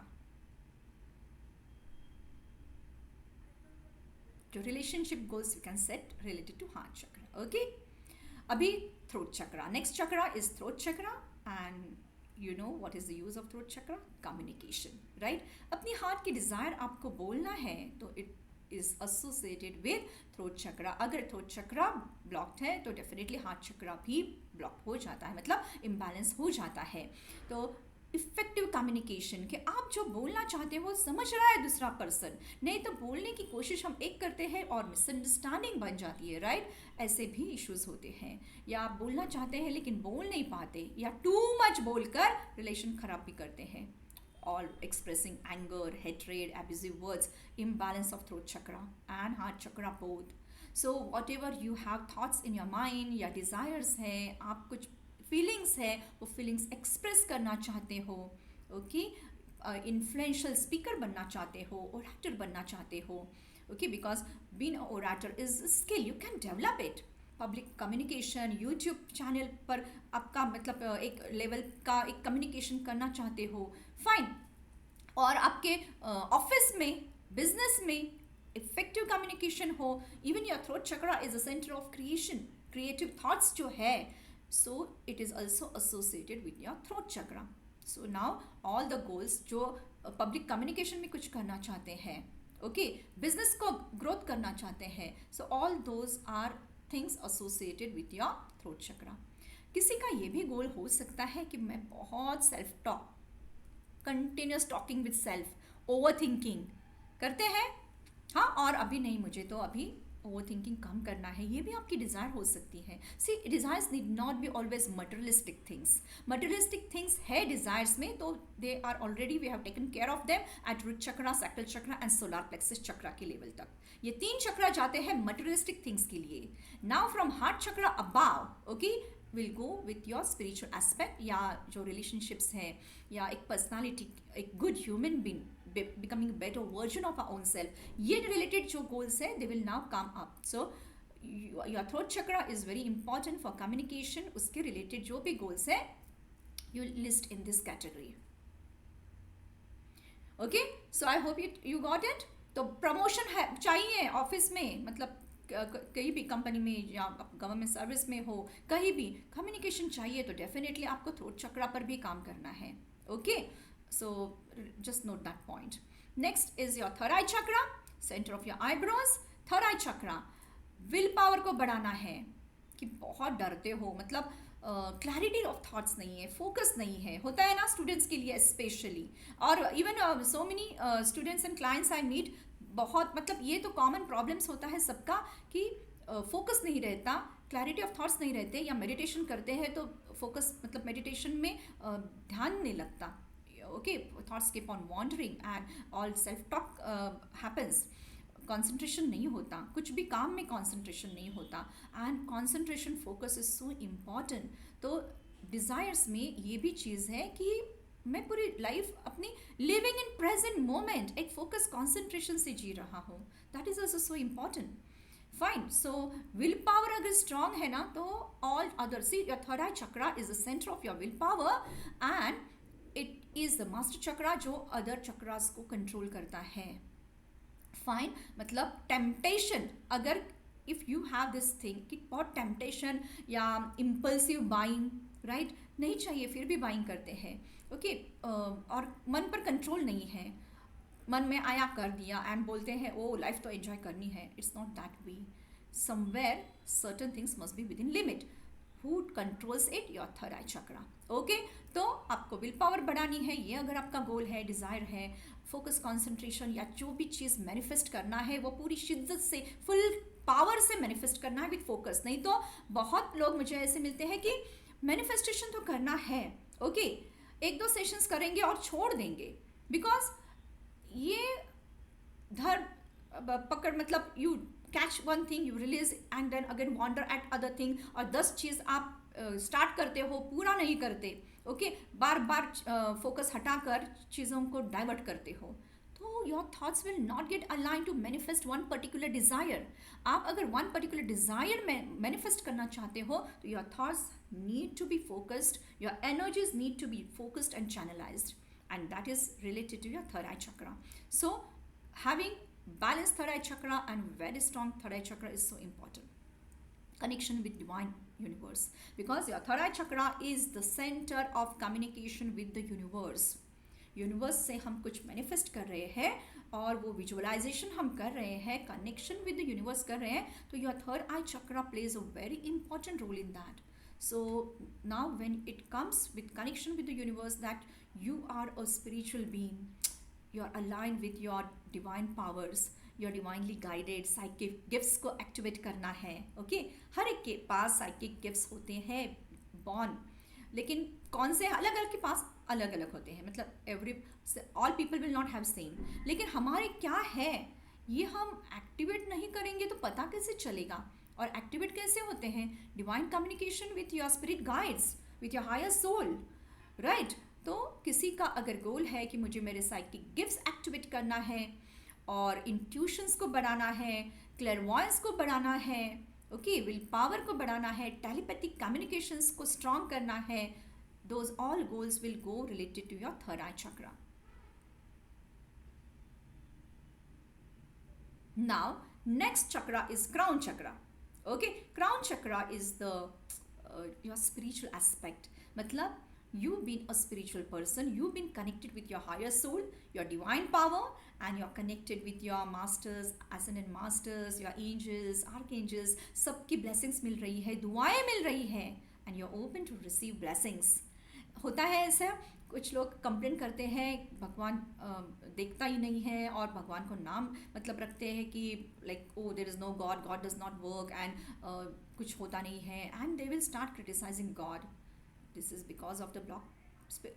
जो relationship goals you can set related to heart chakra. Okay? अभी throat chakra. Next chakra is throat chakra, and you know what is the use of throat chakra? Communication, right? अपनी heart की desire आपको बोलना है तो it is associated with throat chakra. अगर throat chakra blocked है तो definitely heart chakra भी ब्लॉक हो जाता है, मतलब इम्बैलेंस हो जाता है। तो इफेक्टिव कम्युनिकेशन, कि आप जो बोलना चाहते हो समझ रहा है दूसरा पर्सन, नहीं तो बोलने की कोशिश हम एक करते हैं और मिसअंडरस्टैंडिंग बन जाती है, राइट? ऐसे भी इश्यूज होते हैं, या आप बोलना चाहते हैं लेकिन बोल नहीं पाते, या टू मच बोलकर रिलेशन खराब भी करते हैं, all expressing anger, hatred, abusive words, imbalance of throat chakra and heart chakra both. So whatever you have thoughts in your mind या desires है, आप कुछ feelings है, वो feelings express करना चाहते हो, okay? Influential speaker बनना चाहते हो, orator बनना चाहते हो, okay? Because being an orator is a skill, you can develop it. Public communication, YouTube channel पर आपका मतलब एक लेवल का एक कम्युनिकेशन करना चाहते हो, फाइन, और आपके ऑफिस में, बिजनेस में इफेक्टिव कम्युनिकेशन हो, even your throat chakra is a centre of creation, creative thoughts जो है, so it is also associated with your throat chakra. So now all the goals जो पब्लिक कम्युनिकेशन में कुछ करना चाहते हैं, ओके, बिजनेस को ग्रोथ करना चाहते हैं, so all those are things associated with your throat chakra. किसी का ये भी गोल हो सकता है कि मैं बहुत self talk, continuous talking with self, over thinking करते हैं, हाँ, और अभी नहीं, मुझे तो अभी ओवर थिंकिंग कम करना है, ये भी आपकी डिज़ायर हो सकती है. See desires need not be always materialistic things. Materialistic things है डिज़ायर्स में तो they are already we have taken care of them at root chakra, sacral chakra and solar plexus chakra के लेवल तक. ये 3 चक्रा जाते हैं मटेरियलिस्टिक थिंग्स के लिए. Now from heart chakra above, okay, will go with your spiritual aspect, या जो रिलेशनशिप्स हैं, या एक पर्सनालिटी, एक good human being, becoming a better version of our own self, ये related जो goals है they will now come up. So your throat chakra is very important for communication. उसके related जो भी goals है you list in this category. Okay, so I hope you got it. तो promotion है चाहिए office में, मतलब कहीं भी कंपनी में या गवर्नमेंट सर्विस में हो, कहीं भी कम्युनिकेशन चाहिए तो डेफिनेटली आपको थ्रोट चक्रा पर भी काम करना है. Okay, so just note that point. Next is your third eye chakra, center of your eyebrows. Third eye chakra, will power को बढ़ाना है. कि बहुत डरते हो, मतलब क्लैरिटी ऑफ थॉट्स नहीं है, फोकस नहीं है, होता है ना स्टूडेंट्स के लिए स्पेशली, और even so many students and clients I meet, बहुत मतलब ये तो कॉमन प्रॉब्लम्स होता है सबका कि फोकस नहीं रहता, क्लैरिटी ऑफ थॉट्स नहीं रहते, या मेडिटेशन करते हैं तो फोकस मतलब मेडिटेशन में ध्यान नहीं लगता. Okay, thoughts keep on wandering and all self talk happens. Concentration नहीं होता, कुछ भी काम में कंसंट्रेशन नहीं होता, and concentration focus is so important. तो डिज़ायर्स में ये भी चीज़ है कि मैं पूरी लाइफ अपनी लिविंग इन प्रेजेंट मोमेंट एक फोकस कंसंट्रेशन से जी रहा हूँ. That is also so important. Fine. So will power अगर स्ट्रांग है ना तो all other, see your third eye chakra is the centre of your will power and it is the master chakra जो अदर चक्रास को कंट्रोल करता है. फाइन. मतलब temptation, अगर if you have this thing कि बहुत टेम्पटेशन या इम्पल्सिव बाइंग, राइट, नहीं चाहिए फिर भी बाइंग करते हैं. ओके, और मन पर कंट्रोल नहीं है, मन में आया कर दिया एंड बोलते हैं ओ लाइफ तो एंजॉय करनी है. It's not that way. Somewhere certain things must be with in limit. Who controls it? Your third eye chakra. Okay, तो आपको विल पावर बढ़ानी है, ये अगर आपका गोल है, डिज़ायर है, फोकस कंसंट्रेशन या जो भी चीज़ मैनिफेस्ट करना है वो पूरी शिद्दत से, फुल पावर से मैनिफेस्ट करना है विद फोकस. नहीं तो बहुत लोग मुझे ऐसे मिलते हैं कि मैनिफेस्टेशन तो करना है, ओके, 1-2 सेशंस करेंगे और छोड़ देंगे, बिकॉज ये धर पकड़, मतलब you catch one thing, you release and then again wander at other thing, और 10 चीज़ आप स्टार्ट करते हो, पूरा नहीं करते. ओके, बार बार फोकस हटाकर चीज़ों को डाइवर्ट करते हो, तो your thoughts will not get align to manifest one particular desire. आप अगर वन पर्टिकुलर डिज़ायर में मैनिफेस्ट करना चाहते हो तो your thoughts need to be focused, your energies need to be focused and channelised, and that is related to your third eye chakra. So having balanced third eye chakra and very strong third eye chakra is so important. Connection with divine universe, because your third eye chakra is the center of communication with the universe. Universe से हम कुछ manifest कर रहे हैं और वो visualisation हम कर रहे हैं, कनेक्शन विद द यूनिवर्स कर रहे हैं, तो your third eye chakra plays a very important role in that. So now when it comes with connection with the universe, that you are a spiritual being, you are aligned with your divine powers, you are divinely guided. Psychic gifts को activate करना है. Okay, हर एक के पास psychic gifts होते हैं born, लेकिन कौन से अलग अलग के पास अलग अलग होते हैं, मतलब every all people will not have same. लेकिन हमारे क्या है ये हम एक्टिवेट नहीं करेंगे तो पता कैसे चलेगा. और एक्टिवेट कैसे होते हैं? Divine communication with your spirit guides, with your higher soul, right. तो किसी का अगर गोल है कि मुझे मेरे साइकिक गिफ्ट्स एक्टिवेट करना है और इंट्यूशंस को बढ़ाना है, क्लेयरवॉयंस को बढ़ाना है, ओके, विल पावर को बढ़ाना है, टेलीपैथिक कम्युनिकेशंस को स्ट्रॉन्ग करना है, those all goals will go related to your third eye chakra. Now, next chakra is crown chakra. Okay, crown chakra is the your spiritual aspect. मतलब you've been a spiritual person, you've been connected with your higher soul, your divine power, and you're connected with your masters, ascended masters, your angels, archangels. सबकी blessings मिल रही है, दुआएं मिल रही है, and you're open to receive blessings. होता है ऐसा, कुछ लोग कंप्लेन करते हैं भगवान देखता ही नहीं है, और भगवान को नाम मतलब रखते हैं कि like oh there is no God, God does not work, and कुछ होता नहीं है, and they will start criticising God. This is because of the block,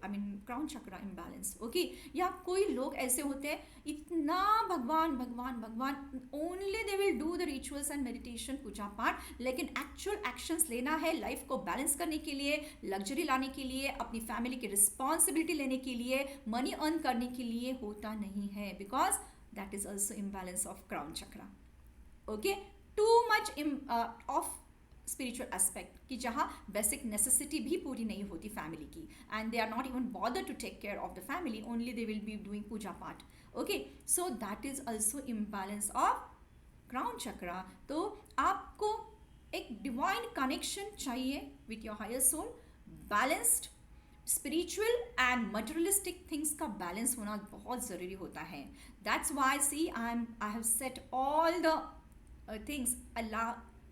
I mean crown chakra imbalance. Okay, या कोई लोग ऐसे होते हैं इतना भगवान भगवान भगवान, only they will do the rituals and meditation, पूजा पाठ, लेकिन एक्चुअल एक्शंस लेना है लाइफ को बैलेंस करने के लिए, लग्जरी लाने के लिए, अपनी फैमिली की रिस्पॉन्सिबिलिटी लेने के लिए, मनी अर्न करने के लिए होता नहीं है, because that is also imbalance of crown chakra. Okay, too much of spiritual aspect कि जहाँ बेसिक नेसेसिटी भी पूरी नहीं होती फैमिली की, and they are not even bother to take care of the family, only they will be doing पूजा पाठ. Okay, so that is also imbalance of crown chakra. तो आपको एक डिवाइन कनेक्शन चाहिए with your higher soul, balanced spiritual and materialistic things का balance होना बहुत ज़रूरी होता है. That's why see I have set all the things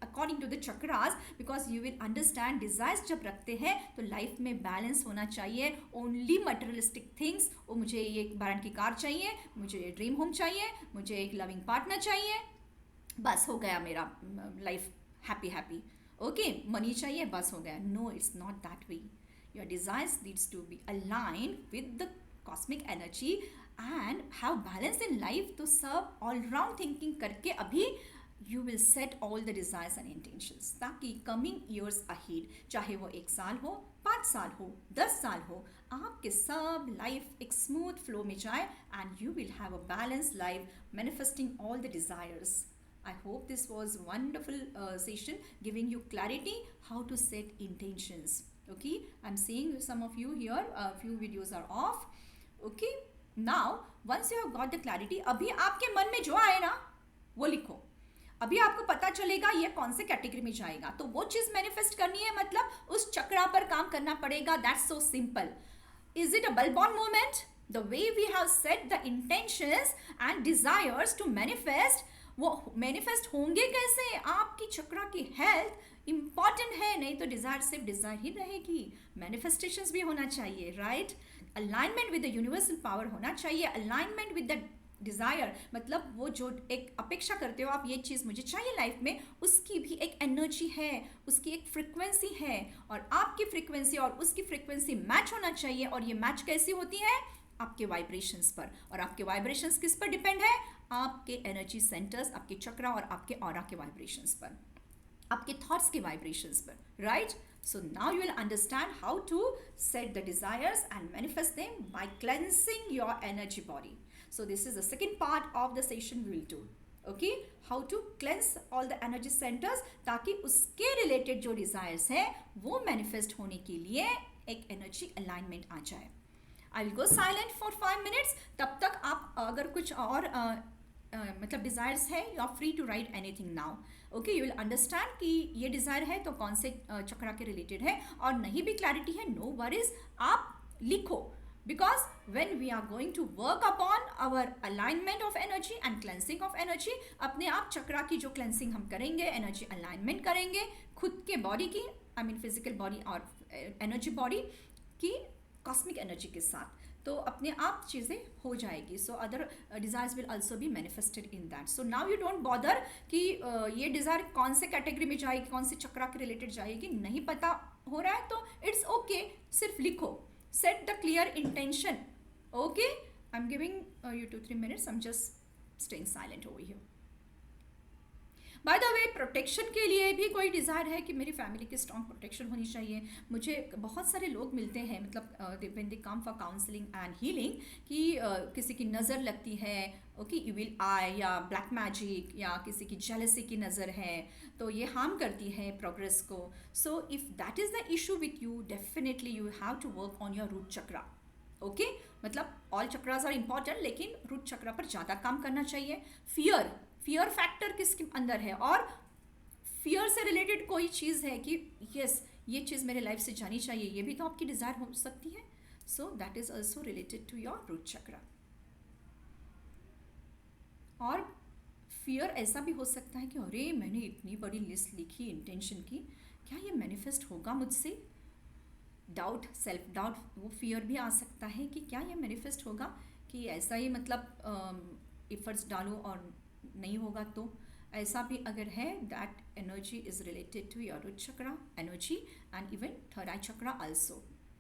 according to the chakras, because you will understand desires जब रखते हैं तो लाइफ में बैलेंस होना चाहिए. ओनली मटेरियलिस्टिक थिंग्स, वो मुझे ये ब्रांड की कार चाहिए, मुझे ड्रीम होम चाहिए, मुझे एक लविंग पार्टनर चाहिए, बस हो गया मेरा life happy happy. Okay, money चाहिए, बस हो गया. No, it's not that way. Your desires needs to be align with the cosmic energy and have balance in life. तो सब ऑल राउंड थिंकिंग करके अभी you will set all the desires and intentions, ताकि coming years ahead, चाहे वो 1 साल हो, 5 साल हो, 10 साल हो, आपके सब लाइफ एक स्मूथ फ्लो में जाए, and you will have a balanced life manifesting all the desires. I hope this was wonderful session giving you clarity how to set intentions. Okay, I'm seeing some of you here, a few videos are off. Okay, now once you have got the clarity, अभी आपके मन में जो आए ना वो लिखो. अभी आपको पता चलेगा ये कौन से कैटेगरी में जाएगा, तो वो चीज मैनिफेस्ट करनी है, मतलब उस चक्रा पर काम करना पड़ेगा. That's so simple. Is it a bulb on moment? The way we have set the intentions and desires to manifest, वो मैनिफेस्ट होंगे कैसे? आपकी चक्रा की हेल्थ इंपॉर्टेंट है, नहीं तो डिजायर सिर्फ डिजायर ही रहेगी. मैनिफेस्टेशंस भी होना चाहिए, right? Alignment with the universal power होना चाहिए, अलाइनमेंट विद द डिज़ायर, मतलब वो जो एक अपेक्षा करते हो आप, ये चीज़ मुझे चाहिए लाइफ में, उसकी भी एक एनर्जी है, उसकी एक फ्रिक्वेंसी है, और आपकी फ्रिक्वेंसी और उसकी फ्रिक्वेंसी मैच होना चाहिए. और ये मैच कैसी होती है? आपके वाइब्रेशंस पर. और आपके वाइब्रेशंस किस पर डिपेंड है? आपके एनर्जी सेंटर्स, आपके चक्रा और आपके ऑरा के वाइब्रेशंस पर, आपके थॉट्स के वाइब्रेशंस पर, right? So now you will understand how to set the desires and manifest them by cleansing your energy body. So this is the second part of the session we will do. Okay, how to cleanse all the energy centers, ताकि उसके related जो desires हैं वो manifest होने के लिए एक energy alignment आ जाए. I will go silent for 5 minutes. तब तक आप अगर कुछ और मतलब डिज़ायर्स है, you are free to write anything now. Okay, you will understand कि ये डिज़ायर है तो कौन से चक्रा के रिलेटेड है, और नहीं भी क्लैरिटी है, नो वरीज, आप लिखो. Because when we are going to work upon our alignment of energy and cleansing of energy, अपने आप चक्रा की जो क्लेंसिंग हम करेंगे, एनर्जी अलाइनमेंट करेंगे खुद के बॉडी की, आई मीन फिजिकल बॉडी और एनर्जी बॉडी की कॉस्मिक एनर्जी के साथ, तो अपने आप चीज़ें हो जाएगी. So other desires will also be manifested in that. So now you don't bother कि ये डिज़ायर कौन से कैटेगरी में जाएगी, कौन से चक्रा के रिलेटेड जाएगी, नहीं पता हो रहा है तो इट्स ओके, सिर्फ लिखो. Set the clear intention. Okay, I am giving you 2-3 minutes. I am just staying silent over here. By the way, protection के लिए भी कोई डिज़ायर है कि मेरी फैमिली की स्ट्रॉन्ग प्रोटेक्शन होनी चाहिए. मुझे बहुत सारे लोग मिलते हैं, मतलब when they come for counselling and healing, कि किसी की नज़र लगती है, ओके, इविल आई या ब्लैक मैजिक, या किसी की जेलसी की नज़र है, तो ये हार्म करती है प्रोग्रेस को. So if that is the issue with you, definitely you have to work on your root chakra. Okay, मतलब ऑल चक्रास आर इम्पॉर्टेंट, लेकिन रूट चक्रा पर ज़्यादा काम करना चाहिए. फियर फैक्टर किसके अंदर है, और फियर से रिलेटेड कोई चीज़ है कि यस ये चीज़ मेरे लाइफ से जानी चाहिए, ये भी तो आपकी डिज़ायर हो सकती है. So that is also related to your root chakra. और फियर ऐसा भी हो सकता है कि अरे मैंने इतनी बड़ी लिस्ट लिखी इंटेंशन की, क्या ये मैनिफेस्ट होगा मुझसे? डाउट, सेल्फ डाउट, वो फियर भी आ सकता है कि क्या ये मैनिफेस्ट होगा, कि ऐसा ही मतलब एफर्ट्स डालो और नहीं होगा। तो ऐसा भी अगर है, that energy is related to your root chakra energy and even third eye chakra also.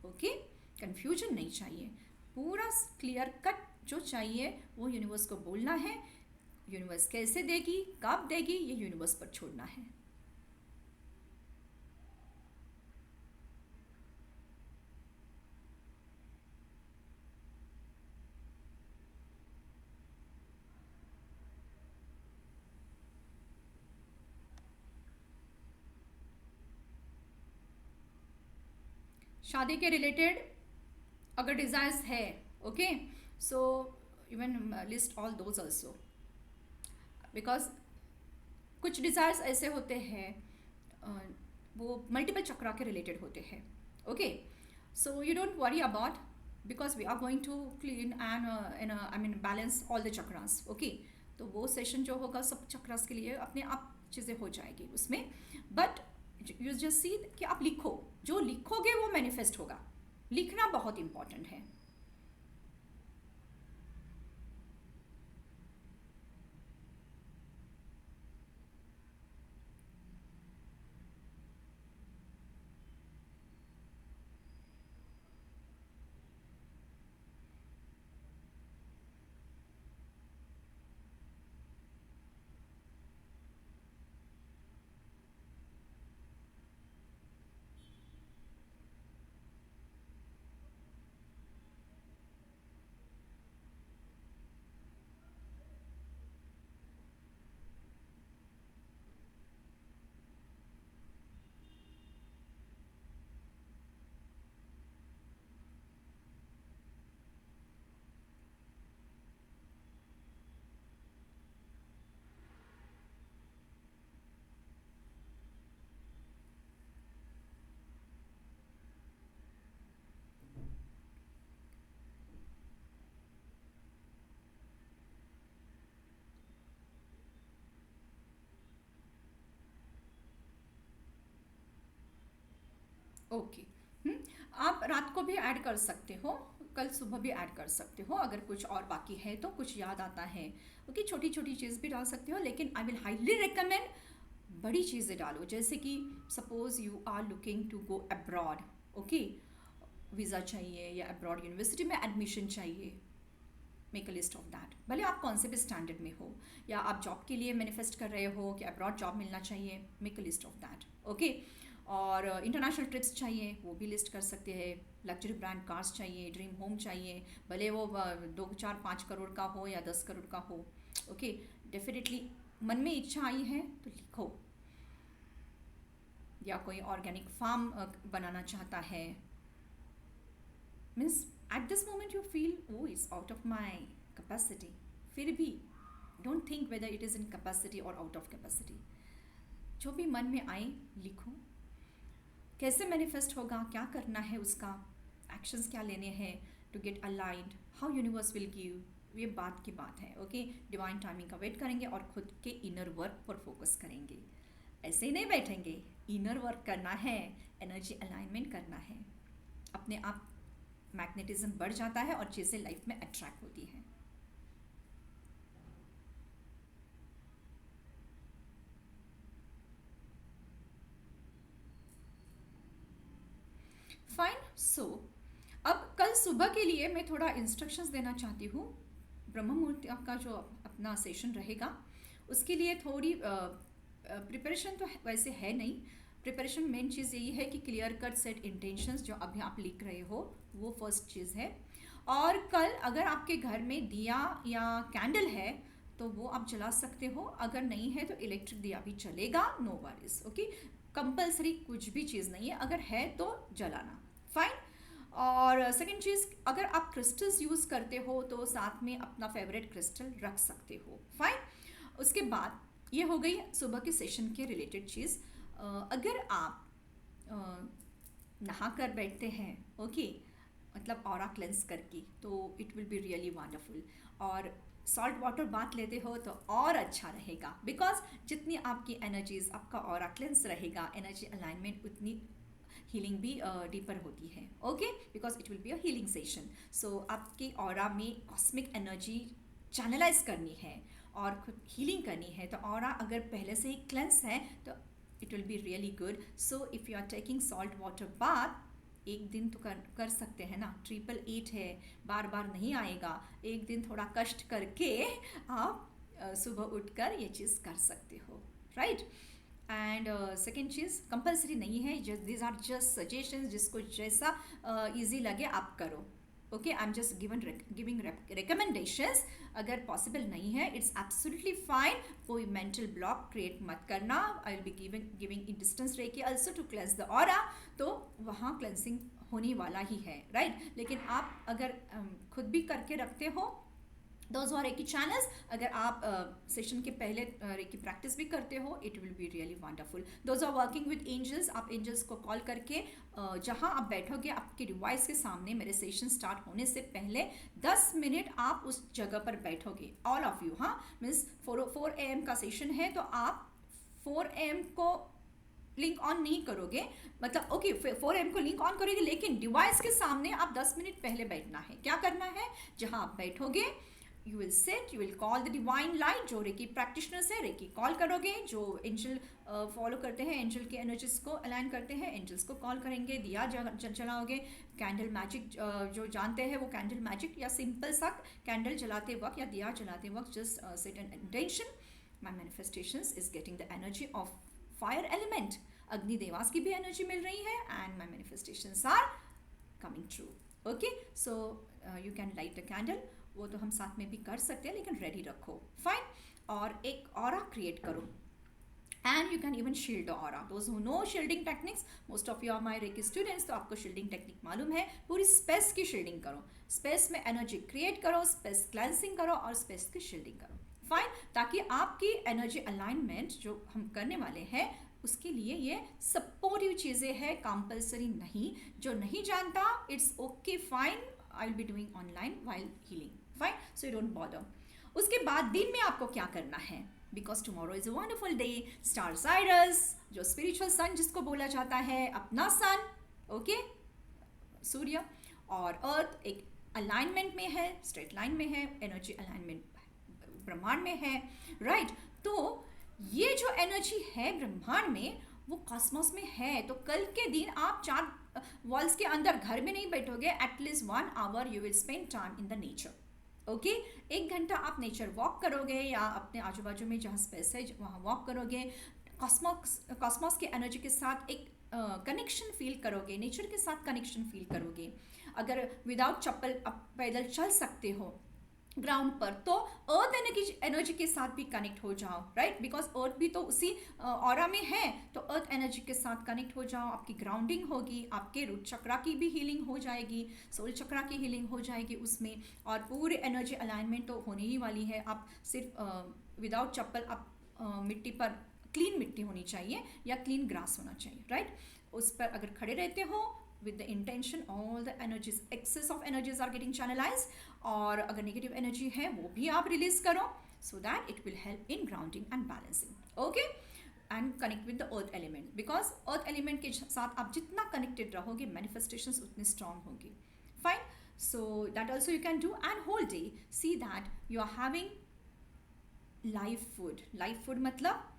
Okay, confusion नहीं चाहिए, पूरा क्लियर कट जो चाहिए वो यूनिवर्स को बोलना है। यूनिवर्स कैसे देगी, कब देगी, ये यूनिवर्स पर छोड़ना है। शादी के रिलेटेड अगर डिज़ायर्स है, okay, so even list all those also, because कुछ डिज़ायर्स ऐसे होते हैं वो मल्टीपल चक्रा के रिलेटेड होते हैं। Okay, so you don't worry about, because we are going to clean and I mean balance all the chakras. Okay, तो वो सेशन जो होगा सब चक्रास के लिए अपने आप चीज़ें हो जाएगी उसमें। बट यू जस्ट सी कि आप लिखो, जो लिखोगे वो मैनिफेस्ट होगा। लिखना बहुत इंपॉर्टेंट है। ओके, आप रात को भी ऐड कर सकते हो, कल सुबह भी ऐड कर सकते हो, अगर कुछ और बाकी है तो, कुछ याद आता है। ओके, छोटी छोटी चीज़ भी डाल सकते हो, लेकिन आई विल हाईली रिकमेंड बड़ी चीज़ें डालो। जैसे कि suppose you are looking to go abroad, okay, visa चाहिए या अब्रॉड यूनिवर्सिटी में एडमिशन चाहिए, make a list of that. भले आप कौन से भी स्टैंडर्ड में हो, या आप जॉब के लिए मैनिफेस्ट कर रहे हो कि अब्रॉड जॉब मिलना चाहिए, make a list of that. Okay, और इंटरनेशनल ट्रिप्स चाहिए वो भी लिस्ट कर सकते हैं। लग्जरी ब्रांड कार्स चाहिए, ड्रीम होम चाहिए, भले वो 2 4 5 करोड़ का हो या 10 करोड़ का हो। ओके, डेफिनेटली मन में इच्छा आई है तो लिखो। या कोई ऑर्गेनिक फार्म बनाना चाहता है, means at this moment you feel वो is out of my capacity, फिर भी don't think whether it is in capacity और आउट ऑफ कैपेसिटी। जो भी मन में आए लिखो। कैसे मैनिफेस्ट होगा, क्या करना है, उसका एक्शंस क्या लेने हैं to get aligned, how universe will give, ये बात की बात है। ओके, डिवाइन टाइमिंग का वेट करेंगे और खुद के इनर वर्क पर फोकस करेंगे। ऐसे ही नहीं बैठेंगे, इनर वर्क करना है, एनर्जी अलाइनमेंट करना है। अपने आप मैग्नेटिज्म बढ़ जाता है और चीज़ें लाइफ में अट्रैक्ट होती हैं। फाइन, सो अब कल सुबह के लिए मैं थोड़ा इंस्ट्रक्शंस देना चाहती हूँ। ब्रह्म मुहूर्त का जो अपना सेशन रहेगा उसके लिए थोड़ी प्रिपरेशन तो वैसे है नहीं। प्रिपरेशन मेन चीज़ यही है कि क्लियर कट सेट इंटेंशंस जो अभी आप लिख रहे हो वो फर्स्ट चीज़ है। और कल अगर आपके घर में दिया या कैंडल है तो वो आप जला सकते हो, अगर नहीं है तो इलेक्ट्रिक दिया भी चलेगा, नो वरीज। ओके, कंपलसरी कुछ भी चीज़ नहीं है, अगर है तो जलाना, फाइन। और सेकंड चीज़, अगर आप क्रिस्टल्स यूज़ करते हो तो साथ में अपना फेवरेट क्रिस्टल रख सकते हो, फाइन। उसके बाद ये हो गई सुबह के सेशन के रिलेटेड चीज़। अगर आप नहा कर बैठते हैं, ओके, मतलब ऑरा क्लेंस करके, तो it will be really wonderful. और सॉल्ट वाटर बात लेते हो तो और अच्छा रहेगा, बिकॉज जितनी आपकी एनर्जीज, आपका ऑरा क्लेंस रहेगा, एनर्जी अलाइनमेंट उतनी हीलिंग भी डीपर होती है, okay, because it will be a healing session. सो आपकी ऑरा में कॉस्मिक एनर्जी चैनलाइज करनी है और खुद हीलिंग करनी है. तो ऑरा अगर पहले से ही क्लेंस है तो it will be really good. So if you are taking salt water bath, एक दिन तो कर सकते हैं ना. 888 है, बार बार नहीं आएगा. एक दिन थोड़ा कष्ट करके आप सुबह उठकर ये चीज़ कर सकते हो, right. And second cheese, compulsory नहीं है, दिस आर जस्ट सजेशंस, जिसको जैसा ईजी लगे आप करो. Okay, I am just giving recommendations. अगर पॉसिबल नहीं है, इट्स एब्सोल्युटली फाइन. कोई मेंटल ब्लॉक क्रिएट मत करना. I will be giving in distance reiki also to cleanse the aura. तो वहाँ क्लेंसिंग होने वाला ही है, राइट. लेकिन आप अगर खुद भी करके रखते हो, दोज आर रेकी चैनल्स. अगर आप सेशन के पहले रेकी प्रैक्टिस भी करते हो, it will be really wonderful. Those are working with angels. आप एंजल्स को कॉल करके जहाँ आप बैठोगे आपके डिवाइस के सामने, मेरे सेशन स्टार्ट होने से पहले 10 मिनट आप उस जगह पर बैठोगे, ऑल ऑफ यू. हाँ, मीन्स 4 AM का सेशन है, तो आप 4 AM को लिंक ऑन नहीं करोगे, मतलब ओके 4 AM को लिंक ऑन करोगे, लेकिन डिवाइस के सामने आप 10 मिनट पहले बैठना है. क्या करना है, जहाँ आप बैठोगे you will sit, you will call the divine light. जो रेकी प्रैक्टिशनर्स है, रेकी कॉल करोगे. जो एंजल फॉलो करते हैं, एंजल के एनर्जीज को अलाइन करते हैं, एंजल्स को कॉल करेंगे. दिया जलाओगे. कैंडल मैजिक जो जानते हैं वो कैंडल मैजिक या सिंपल सा कैंडल जलाते वक्त या दिया जलाते वक्त just set an intention. My manifestations is getting the energy of fire element. Agni देवास की भी एनर्जी मिल रही है, and my manifestations are coming true. Okay, so you can light the candle. वो तो हम साथ में भी कर सकते हैं, लेकिन रेडी रखो, फाइन. और एक ऑरा क्रिएट करो, and you can even shield the aura. Those who know shielding techniques, most of you are my reiki students, तो आपको शील्डिंग टेक्निक मालूम है. पूरी स्पेस की शील्डिंग करो, स्पेस में एनर्जी क्रिएट करो, स्पेस क्लेंसिंग करो और स्पेस की शील्डिंग करो, फाइन. ताकि आपकी एनर्जी अलाइनमेंट जो हम करने वाले हैं, उसके लिए ये सपोर्टिव चीज़ें हैं, कंपल्सरी नहीं. जो नहीं जानता, it's okay, fine. I will be doing online while healing, fine. So you don't bother. उसके बाद दिन में आपको क्या करना है, because tomorrow is a wonderful day. Star Cyrus, जो स्पिरिचुअल सन जिसको बोला जाता है, अपना सन, ओके, सूर्य और अर्थ एक अलाइनमेंट में है, स्ट्रेट लाइन में है. एनर्जी अलाइनमेंट ब्रह्मांड में है, राइट. तो ये जो एनर्जी है ब्रह्मांड में, वो कॉस्मोस में है. तो कल के दिन आप 4 वॉल्स के अंदर घर में नहीं बैठोगे. At least 1 hour you will spend time in the nature, okay. 1 घंटा आप नेचर वॉक करोगे, या अपने आजू बाजू में जहाँ स्पेस है वहाँ वॉक करोगे. कॉस्मोस के एनर्जी के साथ एक कनेक्शन फील करोगे, नेचर के साथ कनेक्शन फील करोगे. अगर विदाउट चप्पल आप पैदल चल सकते हो ग्राउंड पर, तो अर्थ एनर्जी के साथ भी कनेक्ट हो जाओ, राइट. बिकॉज अर्थ भी तो उसी ऑरा में है, तो अर्थ एनर्जी के साथ कनेक्ट हो जाओ. आपकी ग्राउंडिंग होगी, आपके रूट चक्रा की भी हीलिंग हो जाएगी, सोल चक्रा की हीलिंग हो जाएगी उसमें, और पूरे एनर्जी अलाइनमेंट तो होने ही वाली है. आप सिर्फ विदाउट चप्पल आप मिट्टी पर, क्लीन मिट्टी होनी चाहिए या क्लीन ग्रास होना चाहिए, राइट. उस पर अगर खड़े रहते हो with the intention, all the energies, excess of energies are getting channelized. और अगर negative energy है वो भी आप release करो, so that it will help in grounding and balancing, okay. and connect with the earth element, because earth element के साथ आप जितना connected रहोगे, manifestations उतने strong होंगी, fine. So that also you can do, and whole day see that you are having live food. live food मतलब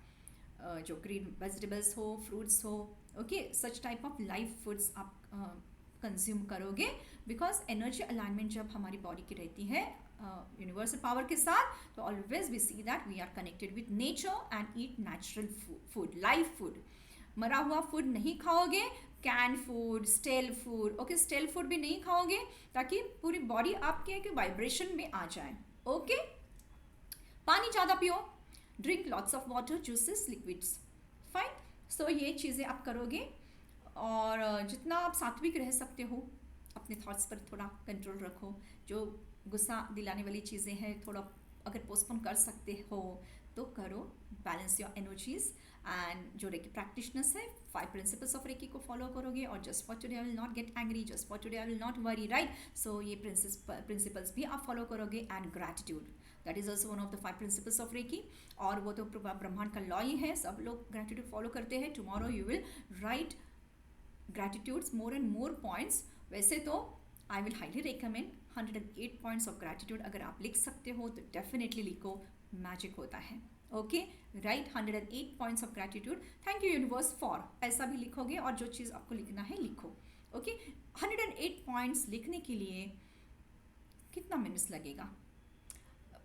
जो green vegetables हो, फ्रूट्स हो, okay, such type of live foods आप consume करोगे. Because energy alignment जब हमारी body की रहती है यूनिवर्सल पावर के साथ, तो always we see that we are connected with nature and eat natural food, live food. मरा हुआ फूड नहीं खाओगे, can food, stale food, okay, stale food भी नहीं खाओगे, ताकि पूरी बॉडी आपके वाइब्रेशन में आ जाए, ओके. पानी ज़्यादा पियो, drink lots of water, juices, liquids, fine. So ये चीज़ें आप करोगे, और जितना आप सात्विक रह सकते हो, अपने थॉट्स पर थोड़ा कंट्रोल रखो. जो गुस्सा दिलाने वाली चीज़ें हैं, थोड़ा अगर पोस्टपोन कर सकते हो तो करो. Balance your energies. एंड जो रेकी प्रैक्टिशनर्स है, 5 प्रिंसिपल्स ऑफ रेकी को फॉलो करोगे. और just for today I will not get angry, just for today I will not worry, right. So ये प्रिंसिपल्स भी आप फॉलो करोगे. And gratitude, that is also one of the 5 principles of reiki. और वो तो ब्रह्मांड का लॉ ही है, सब लोग ग्रैटिट्यूड फॉलो करते हैं. Tomorrow you will write gratitudes more and more points. वैसे तो I will highly recommend 108 points of gratitude अगर आप लिख सकते हो तो डेफिनेटली लिखो, मैजिक होता है। Okay, right, 108 points of gratitude, thank you universe for, ऐसा भी लिखोगे और जो चीज़ आपको लिखना है लिखो। ओके, 108 पॉइंट्स लिखने के लिए कितना मिनट्स लगेगा?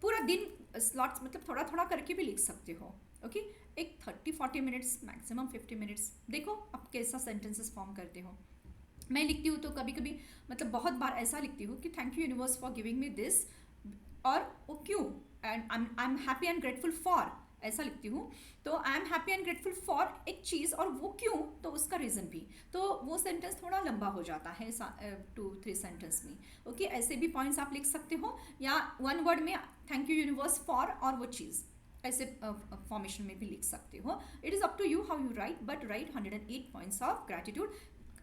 पूरा दिन स्लॉट्स, मतलब थोड़ा थोड़ा करके भी लिख सकते हो। ओके, एक 30-40 मिनट्स, मैक्सिमम 50 मिनट्स, देखो आप कैसा सेंटेंसेस फॉर्म करते हो। मैं लिखती हूँ तो कभी कभी, मतलब बहुत बार ऐसा लिखती हूँ कि thank you universe for giving me this, और वो क्यों, and I am happy and grateful for, ऐसा लिखती हूँ। तो I am happy and grateful for एक चीज़, और वो क्यों, तो उसका रीज़न भी, तो वो सेंटेंस थोड़ा लंबा हो जाता है 2-3 सेंटेंस में। ओके, ऐसे भी पॉइंट्स आप लिख सकते हो, या वन वर्ड में थैंक यू यूनिवर्स फॉर और वो चीज़, ऐसे फॉर्मेशन में भी लिख सकते हो। It is up to you how you write, but write 108 points of gratitude.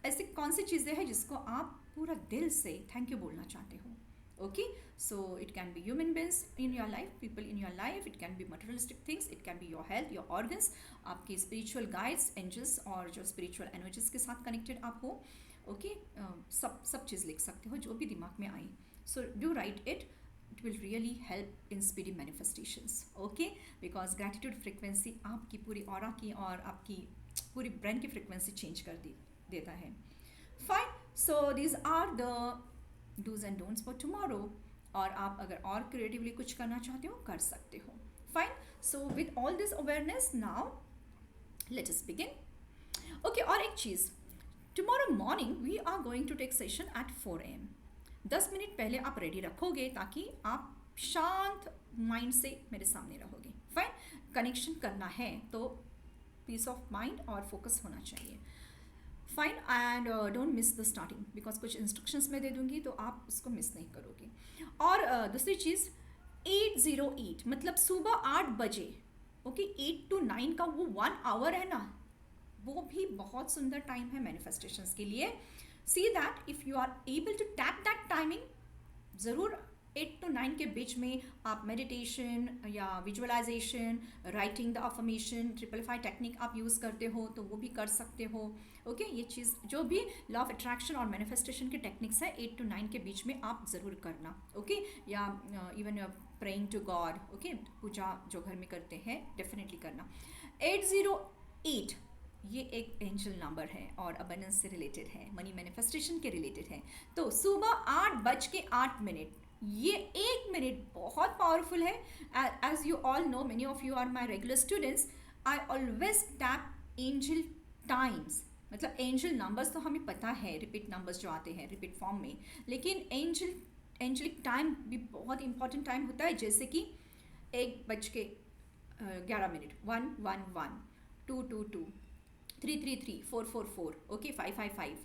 ऐसी कौन सी चीज़ें हैं जिसको आप पूरा दिल से थैंक यू बोलना चाहते हो? Okay, so it can be human beings in your life, people in your life, it can be materialistic things, it can be your health, your organs, आपके spiritual guides, angels और जो spiritual energies के साथ connected आप हो। Okay, सब चीज़ लिख सकते हो जो भी दिमाग में आए। So do write it. It will really help in speedy manifestations. Okay, because gratitude frequency आपकी पूरी aura की और आपकी पूरी brain की frequency change कर देता है। Fine, so these are the do's and don'ts for tomorrow, और आप अगर और क्रिएटिवली कुछ करना चाहते हो कर सकते हो। Fine, so with all this awareness now let us begin. Okay, और एक चीज़, tomorrow morning we are going to take session at 4 AM। 10 minute पहले आप रेडी रखोगे ताकि आप शांत माइंड से मेरे सामने रहोगे। फाइन, कनेक्शन करना है तो पीस ऑफ माइंड और फोकस होना चाहिए। Fine, and don't miss the starting, because कुछ इंस्ट्रक्शंस मैं दे दूंगी तो आप उसको मिस नहीं करोगे। और दूसरी चीज़ 808 मतलब सुबह 8 बजे। ओके, 8 to 9 का वो 1 आवर है ना, वो भी बहुत सुंदर टाइम है मैनिफेस्टेशंस के लिए। See that if you are able to tap that timing, ज़रूर 8 to 9 के बीच में आप मेडिटेशन या visualisation, writing the affirmation, 555 technique आप यूज़ करते हो तो वो भी कर सकते हो। ओके, ये चीज़ जो भी लॉ ऑफ अट्रैक्शन और मैनिफेस्टेशन के टेक्निक्स है 8 to 9 के बीच में आप ज़रूर करना। ओके, या even praying to God, okay, पूजा जो घर में करते हैं डेफिनेटली करना। 808 ये एक एंजल नंबर है और अबंडेंस से रिलेटेड है, मनी मैनिफेस्टेशन के रिलेटेड है। तो सुबह 8:08, ये 1 मिनट बहुत पावरफुल है। As you all know, many of you are my regular students, I always tap angel times, मतलब एंजल नंबर्स तो हमें पता है, रिपीट नंबर्स जो आते हैं रिपीट फॉर्म में, लेकिन एंजलिक टाइम भी बहुत इंपॉर्टेंट टाइम होता है, जैसे कि 1:11, 111, 222, 333, 444, ओके, 555,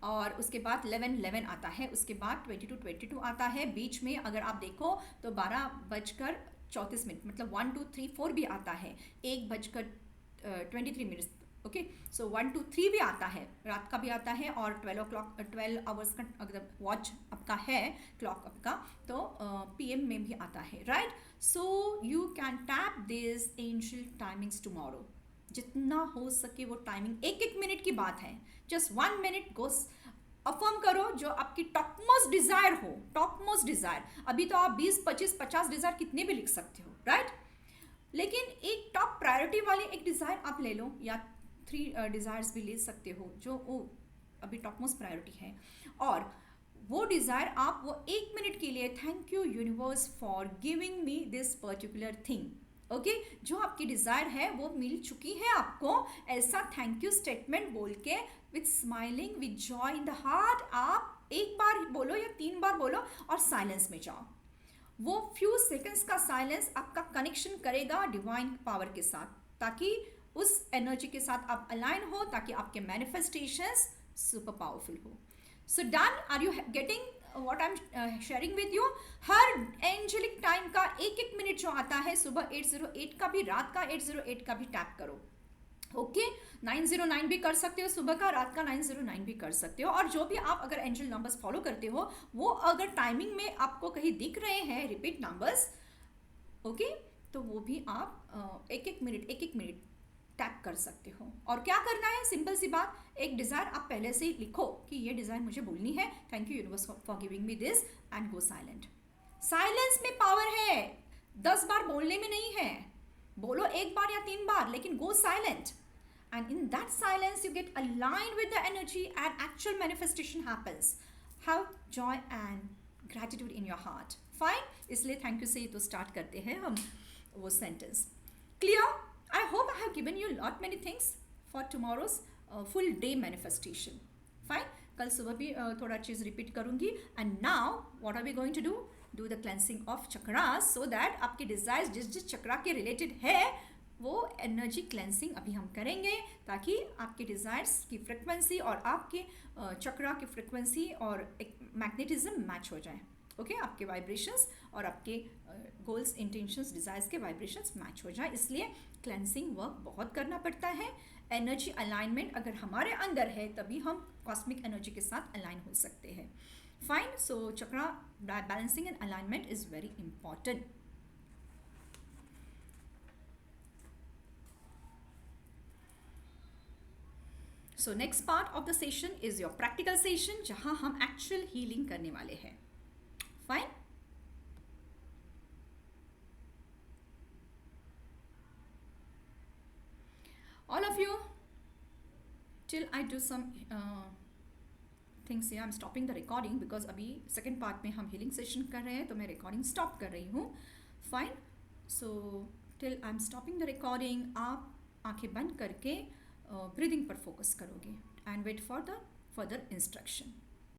और उसके बाद 11:11 आता है, उसके बाद 22:22 आता है। बीच में अगर आप देखो तो 12:34, मतलब 1, 2, 3, 4 भी आता है, 1:23। ओके, सो 1, 2, 3 भी आता है, रात का भी आता है, और 12 आवर्स का अगर वॉच आपका है, क्लॉक आपका, तो PM में भी आता है, right. So you can tap this angel timings tomorrow, जितना हो सके वो टाइमिंग, 1 मिनट की बात है, जस्ट 1 मिनट गोस अफर्म करो जो आपकी टॉप मोस्ट डिजायर हो, टॉप मोस्ट डिजायर। अभी तो आप 20, 25, 50 डिजायर कितने भी लिख सकते हो, राइट, लेकिन एक टॉप प्रायोरिटी वाली एक डिजायर आप ले लो, या 3 डिजायर्स भी ले सकते हो जो वो अभी टॉप मोस्ट प्रायोरिटी है, और वो डिज़ायर आप वो 1 मिनट के लिए thank you universe for giving me this particular thing. Okay, जो आपकी डिज़ायर है वो मिल चुकी है आपको, ऐसा थैंक यू स्टेटमेंट बोल के with smiling, with joy in the heart आप 1 बार बोलो या 3 बार बोलो और साइलेंस में जाओ। वो फ्यू सेकंड्स का साइलेंस आपका कनेक्शन करेगा डिवाइन पावर के साथ, ताकि उस एनर्जी के साथ आप अलाइन हो, ताकि आपके मैनिफेस्टेशंस सुपर पावरफुल हो। So done, are you getting what I'm sharing with you? हर एंजेलिक टाइम का 1 मिनट जो आता है, सुबह 808 का भी, रात का 808 का भी टैप करो। ओके, 909 भी कर सकते हो सुबह का, रात का 909 भी कर सकते हो, और जो भी आप अगर एंजल नंबर्स फॉलो करते हो वो अगर टाइमिंग में आपको कहीं दिख रहे हैं रिपीट नंबर्स, ओके, तो वो भी आप 1 मिनट टैप कर सकते हो। और क्या करना है, सिंपल सी बात, एक डिज़ायर आप पहले से ही लिखो कि ये डिज़ायर मुझे बोलनी है, thank you universe for giving me this, and go silent. Silence में पावर है, 10 बार बोलने में नहीं है। बोलो 1 बार या 3 बार, लेकिन गो silent, and in that silence you get aligned with the energy and actual manifestation happens. Have joy and gratitude in your heart. Fine, इसलिए थैंक यू से ही तो स्टार्ट करते हैं हम वो sentence. Clear? I hope I have given you lot many things for tomorrow's full day manifestation. Fine, कल सुबह भी थोड़ा चीज़ रिपीट करूंगी। And now what are we going to do the cleansing of chakras, so that आपके desires जिस जिस चक्रा के रिलेटेड है वो एनर्जी क्लेंसिंग अभी हम करेंगे, ताकि आपके डिज़ायर्स की फ्रिक्वेंसी और आपके चक्रा की फ्रिक्वेंसी और एक मैग्नेटिज्म मैच हो जाए। ओके, आपके वाइब्रेशंस और आपके गोल्स, इंटेंशंस, डिज़ायर्स के वाइब्रेशंस मैच हो जाए। इसलिए क्लेंसिंग वर्क बहुत करना पड़ता है। एनर्जी अलाइनमेंट अगर हमारे अंदर है तभी हम कॉस्मिक एनर्जी के साथ अलाइन हो सकते हैं। Fine, so chakra balancing and alignment is very important. So next part of the session is your practical session, जहां हम एक्चुअल हीलिंग करने वाले हैं। Fine, all of you, till I do some things here, I am stopping the recording because अभी second part में हम healing session कर रहे हैं, तो मैं रिकॉर्डिंग स्टॉप कर रही हूँ। Fine, so till I am stopping the recording, आप आंखें बंद करके ब्रीदिंग पर फोकस करोगे and wait for the further instruction.